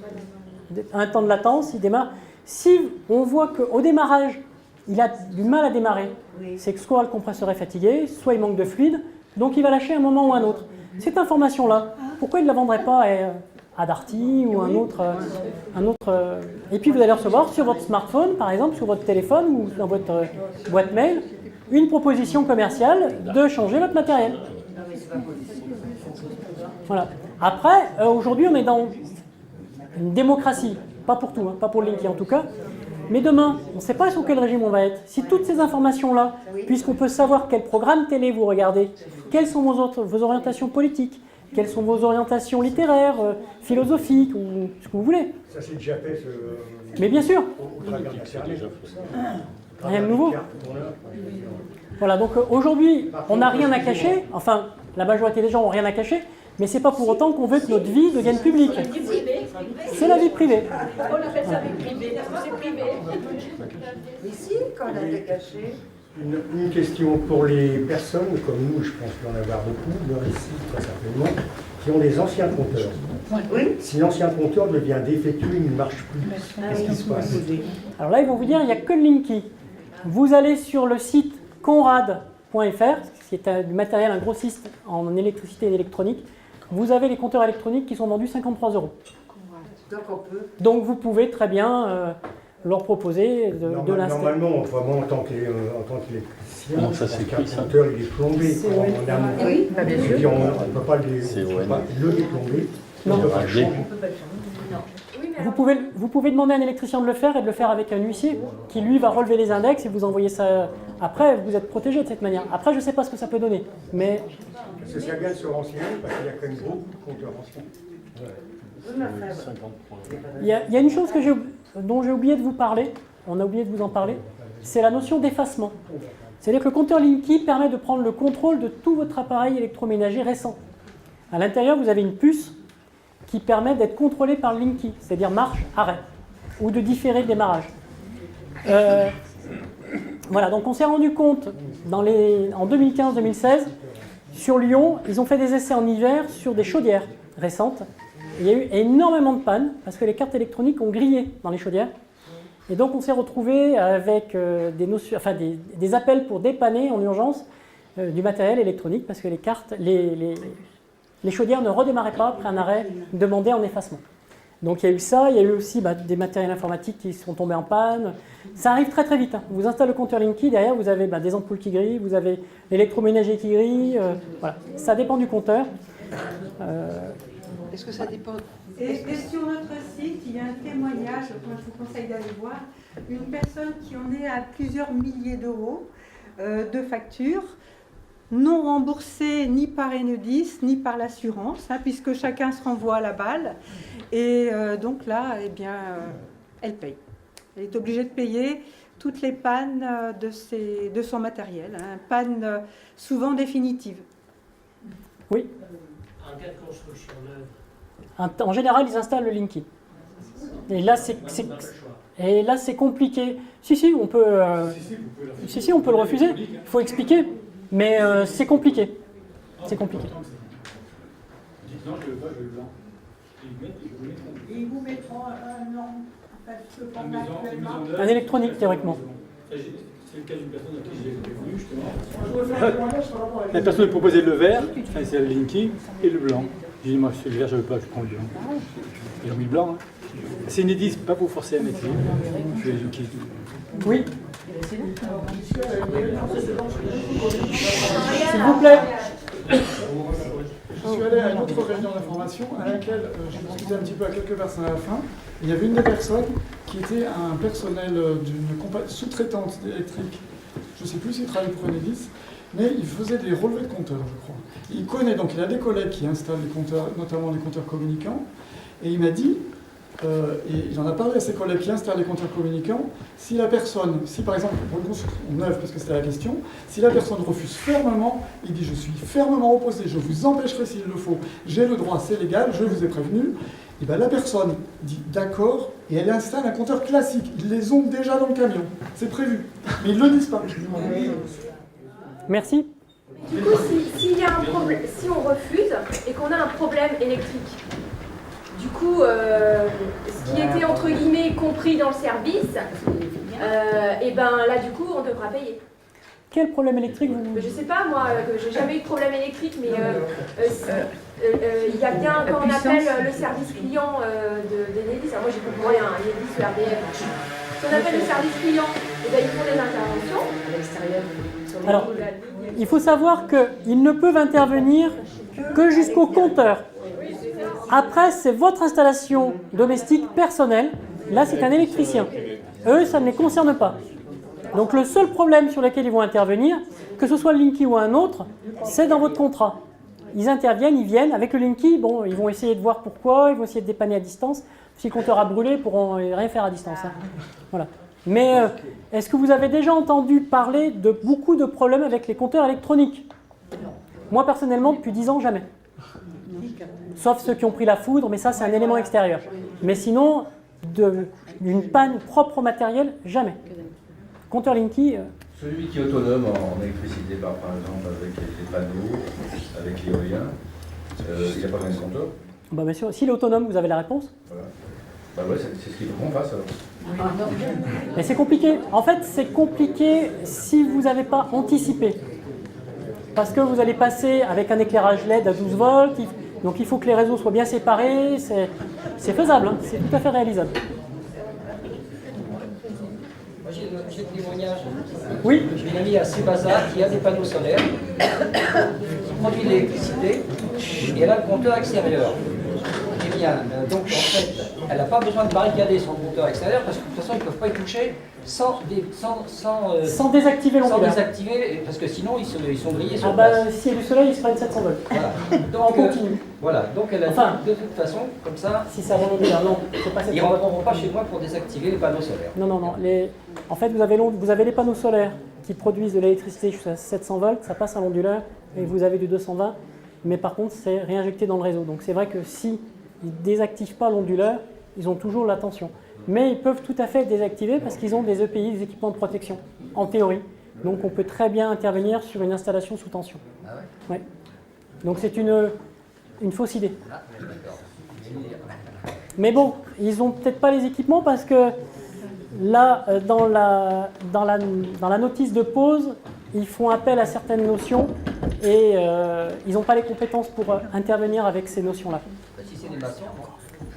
Un temps de latence, il démarre. Si on voit qu'au démarrage, il a du mal à démarrer, c'est que soit le compresseur est fatigué, soit il manque de fluide, donc il va lâcher un moment ou un autre. Cette information-là, pourquoi il ne la vendrait pas à Darty ou un autre Et puis vous allez recevoir sur votre smartphone, par exemple, sur votre téléphone ou dans votre boîte mail, une proposition commerciale de changer votre matériel. Voilà. Après, aujourd'hui, on est dans une démocratie. Pas pour tout, hein, pas pour le Linky en tout cas. Mais demain, on ne sait pas sur quel régime on va être. Si toutes ces informations-là, puisqu'on peut savoir quel programme télé vous regardez, quelles sont vos orientations politiques, quelles sont vos orientations littéraires, philosophiques, ou ce que vous voulez. Ça c'est déjà fait. Mais bien sûr. Au travers d'Internet. Rien de nouveau. Voilà, donc aujourd'hui, on n'a rien à cacher. Enfin, la majorité des gens n'ont rien à cacher. Mais ce n'est pas pour autant qu'on veut que notre vie devienne publique. C'est la vie privée. On appelle ça vie privée, c'est privé. Ici, quand on a été caché. Une question pour les personnes comme nous, je pense qu'il y en avoir beaucoup, leur ici très certainement, qui ont des anciens compteurs. Oui. Si l'ancien compteur devient défectueux, il ne marche plus. Qu'est-ce qui se passe? Alors là, ils vont vous dire, il n'y a que le Linky. Vous allez sur le site conrad.fr, qui est du matériel, un gros site en électricité et en électronique. Vous avez les compteurs électroniques qui sont vendus 53 €. Donc vous pouvez très bien leur proposer de l'installer. Normalement, vraiment en tant qu'électricien, Comment ça s'écrit, un compteur il est plombé en amont. Oui, bien sûr. Et puis on ne peut pas le déplomber. Non. On peut pas le changer. Vous pouvez demander à un électricien de le faire et de le faire avec un huissier qui lui va relever les index et vous envoyer ça. Après, vous êtes protégé de cette manière. Après, je ne sais pas ce que ça peut donner, mais... Ce serait bien de se renseigner parce qu'il y a quand même beaucoup de compteurs anciens. Il y a une chose dont j'ai oublié de vous parler, on a oublié de vous en parler, c'est la notion d'effacement. C'est-à-dire que le compteur Linky permet de prendre le contrôle de tout votre appareil électroménager récent. À l'intérieur, vous avez une puce qui permet d'être contrôlé par le Linky, c'est-à-dire marche, arrêt, ou de différer le démarrage. Voilà, donc on s'est rendu compte en 2015-2016, sur Lyon, ils ont fait des essais en hiver sur des chaudières récentes. Il y a eu énormément de pannes parce que les cartes électroniques ont grillé dans les chaudières. Et donc on s'est retrouvé avec des appels pour dépanner en urgence du matériel électronique parce que les chaudières ne redémarraient pas après un arrêt demandé en effacement. Donc il y a eu ça, il y a eu aussi des matériels informatiques qui sont tombés en panne. Ça arrive très très vite. Hein. Vous installez le compteur Linky, derrière vous avez des ampoules qui grillent, vous avez l'électroménager qui grille. Voilà. Ça dépend du compteur. Est-ce que ça dépend? Et sur notre site, il y a un témoignage, moi je vous conseille d'aller voir, une personne qui en est à plusieurs milliers d'euros de factures, non remboursées ni par Enedis, ni par l'assurance, hein, puisque chacun se renvoie la balle. Et donc là, eh bien, elle paye. Elle est obligée de payer toutes les pannes de son matériel, hein, pannes souvent définitives. Oui. En cas de construction neuve. En général, ils installent le Linky. Et là, c'est compliqué. Si, on peut le refuser. Il faut expliquer. Mais c'est compliqué. C'est compliqué. Non, je veux pas, je veux le blanc. Ils vous mettront un nom, parce que pendant actuellement... Un électronique, théoriquement. C'est le cas d'une personne à qui j'ai prévenu, justement. La personne proposait le vert, enfin, c'est le Linky, et le blanc. J'ai dit, moi, le vert, je veux pas, je prends le blanc. Ils ont mis le blanc. Hein. C'est inédit, pas pour forcer à mettre. Je vais Linky. Oui. S'il vous plaît. Je suis allé à une autre réunion d'information à laquelle j'ai discuté un petit peu à quelques personnes à la fin. Il y avait une des personnes qui était un personnel d'une sous-traitante électrique. Je ne sais plus s'il travaille pour Enedis, mais il faisait des relevés de compteurs, je crois. Il connaît, donc il a des collègues qui installent des compteurs, notamment des compteurs communicants, et il m'a dit, et il en a parlé à ses collègues qui installent les compteurs communicants, si la personne, si par exemple, pour une construction neuve, parce que c'était la question, si la personne refuse fermement, il dit je suis fermement opposé, je vous empêcherai s'il le faut, j'ai le droit, c'est légal, je vous ai prévenu, et bien la personne dit d'accord, et elle installe un compteur classique, ils les ont déjà dans le camion, c'est prévu, mais ils ne le disent pas. Merci. Du coup, s'il y a un problème, si on refuse et qu'on a un problème électrique, du coup, ce qui était entre guillemets compris dans le service, et ben là du coup on devra payer. Quel problème électrique vous... Je sais pas moi, j'ai jamais eu de problème électrique, mais il y a bien quand on appelle le service client d'Enedis, moi j'ai compris rien, Enedis ou RDF. Si on appelle le service client, et ben ils font des interventions à l'extérieur. Alors, il faut savoir qu'ils ne peuvent intervenir que jusqu'au compteur. Après, c'est votre installation domestique personnelle. Là, c'est un électricien. Eux, ça ne les concerne pas. Donc, le seul problème sur lequel ils vont intervenir, que ce soit le Linky ou un autre, c'est dans votre contrat. Ils interviennent, ils viennent. Avec le Linky, bon, ils vont essayer de voir pourquoi, ils vont essayer de dépanner à distance. Si le compteur a brûlé, ils ne pourront rien faire à distance. Hein. Voilà. Mais est-ce que vous avez déjà entendu parler de beaucoup de problèmes avec les compteurs électroniques? Moi, personnellement, depuis 10 ans, jamais. Sauf ceux qui ont pris la foudre, mais ça, c'est un élément extérieur. Mais sinon, d'une panne propre au matériel, jamais. Compteur Linky... Celui qui est autonome en électricité, par exemple, avec les panneaux, avec l'éolien, il n'y a pas besoin de compteur? Bah, bien sûr, s'il est autonome, vous avez la réponse. Voilà. Bah ouais, c'est ce qu'il faut qu'on fasse alors. Mais c'est compliqué. En fait, c'est compliqué si vous n'avez pas anticipé. Parce que vous allez passer avec un éclairage LED à 12 volts, donc il faut que les réseaux soient bien séparés, c'est faisable, hein, c'est tout à fait réalisable. Moi j'ai le témoignage. Oui. J'ai une amie à Sebazar qui a des panneaux solaires, qui produit de l'électricité, et elle a le compteur extérieur. Eh bien, donc en fait, elle n'a pas besoin de barricader son compteur extérieur parce que de toute façon, ils ne peuvent pas y toucher sans désactiver l'onduleur. Sans désactiver, parce que sinon, ils sont grillés sur place. S'il y a du soleil, ils se prennent 700 volts. Voilà. Donc, en continu. Voilà, donc elle a dit, de toute façon, comme ça, si ça va l'onduleur, non, c'est pas 700 volts. Ils ne rentreront pas chez moi pour désactiver les panneaux solaires. Non. En fait, vous avez les panneaux solaires qui produisent de l'électricité jusqu'à 700 volts, ça passe à l'onduleur, et vous avez du 220, mais par contre, c'est réinjecté dans le réseau. Donc c'est vrai que si ils ne désactivent pas l'onduleur, ils ont toujours la tension. Mais ils peuvent tout à fait désactiver parce qu'ils ont des EPI, des équipements de protection, en théorie. Donc on peut très bien intervenir sur une installation sous tension. Ah ouais. Ouais. Donc c'est une fausse idée. Ah, d'accord. Mais bon, ils n'ont peut-être pas les équipements parce que là, dans la notice de pause, ils font appel à certaines notions et ils n'ont pas les compétences pour intervenir avec ces notions-là. Si c'est des maçons,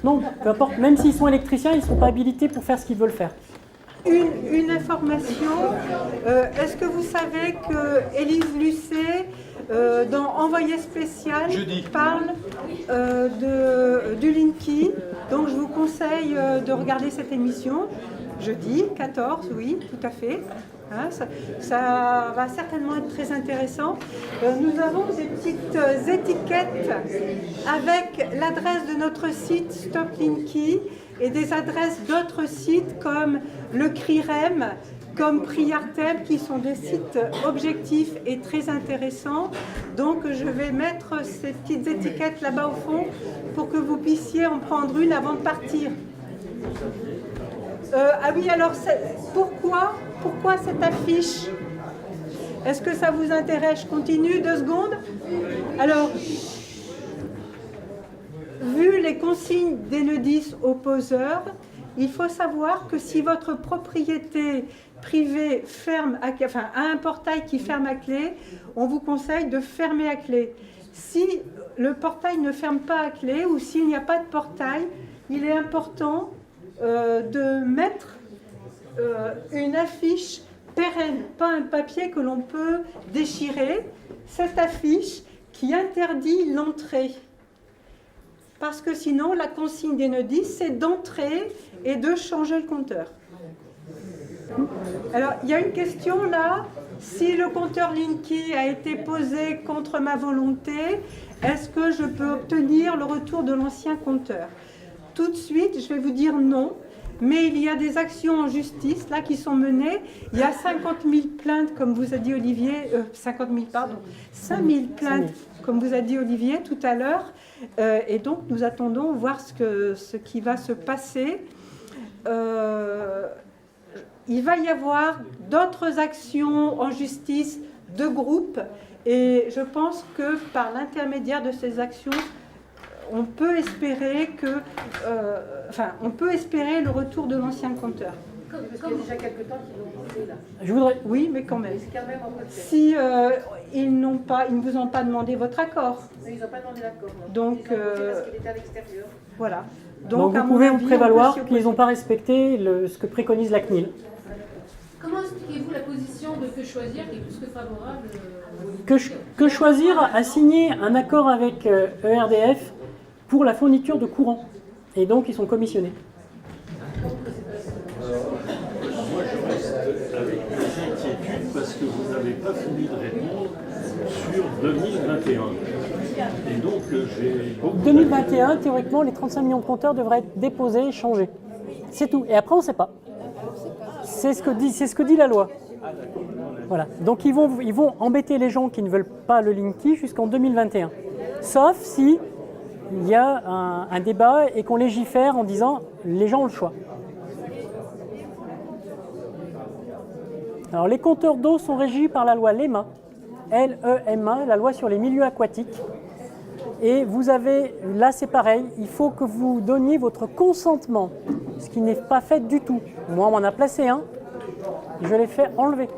non, peu importe. Même s'ils sont électriciens, ils ne sont pas habilités pour faire ce qu'ils veulent faire. Une information, est-ce que vous savez que Élise Lucet, dans Envoyé spécial, parle du Linky. Donc je vous conseille de regarder cette émission. Jeudi 14, oui, tout à fait. Hein, ça va certainement être très intéressant. Nous avons des petites étiquettes avec l'adresse de notre site Stop Linky et des adresses d'autres sites comme le CRIREM, comme Priartem, qui sont des sites objectifs et très intéressants. Donc je vais mettre ces petites étiquettes là-bas au fond pour que vous puissiez en prendre une avant de partir. Ah oui, alors pourquoi cette affiche? Est-ce que ça vous intéresse? Je continue 2 secondes. Alors, vu les consignes d'Enedis aux poseurs, il faut savoir que si votre propriété privée a un portail qui ferme à clé, on vous conseille de fermer à clé. Si le portail ne ferme pas à clé ou s'il n'y a pas de portail, il est important de mettre une affiche pérenne, pas un papier que l'on peut déchirer, cette affiche qui interdit l'entrée. Parce que sinon, la consigne d'Enedis, c'est d'entrer et de changer le compteur. Alors, il y a une question là. Si le compteur Linky a été posé contre ma volonté, est-ce que je peux obtenir le retour de l'ancien compteur? Tout de suite, je vais vous dire non. Mais il y a des actions en justice là qui sont menées. Il y a 50 000 plaintes, comme vous a dit Olivier, 5 000 plaintes, comme vous a dit Olivier tout à l'heure. Et donc, nous attendons voir ce qui va se passer. Il va y avoir d'autres actions en justice de groupe. Et je pense que par l'intermédiaire de ces actions, on peut espérer le retour de l'ancien compteur. Parce qu'il y a déjà quelques temps qu'ils l'ont posé là. Oui, mais quand même. C'est quand même en Si ils ne vous ont pas demandé votre accord. Ils n'ont pas demandé l'accord. Donc, parce qu'il était à l'extérieur. Voilà. Donc vous pouvez vous prévaloir qu'ils n'ont pas respecté ce que préconise la CNIL. Comment expliquez-vous la position de Que Choisir qui est plus que favorable Que Choisir a signé un accord avec ERDF pour la fourniture de courant. Et donc, ils sont commissionnés. Moi, je reste avec des inquiétudes parce que vous n'avez pas fini de répondre sur 2021. Et donc, j'ai beaucoup... 2021, théoriquement, les 35 millions de compteurs devraient être déposés et changés. C'est tout. Et après, on ne sait pas. C'est ce que dit la loi. Voilà. Donc, ils vont embêter les gens qui ne veulent pas le Linky jusqu'en 2021. Sauf si il y a un débat et qu'on légifère en disant les gens ont le choix. Alors les compteurs d'eau sont régis par la loi LEMA, L-E-M-A, la loi sur les milieux aquatiques. Et vous avez, là c'est pareil, il faut que vous donniez votre consentement, ce qui n'est pas fait du tout. Moi on m'en a placé un, je l'ai fait enlever.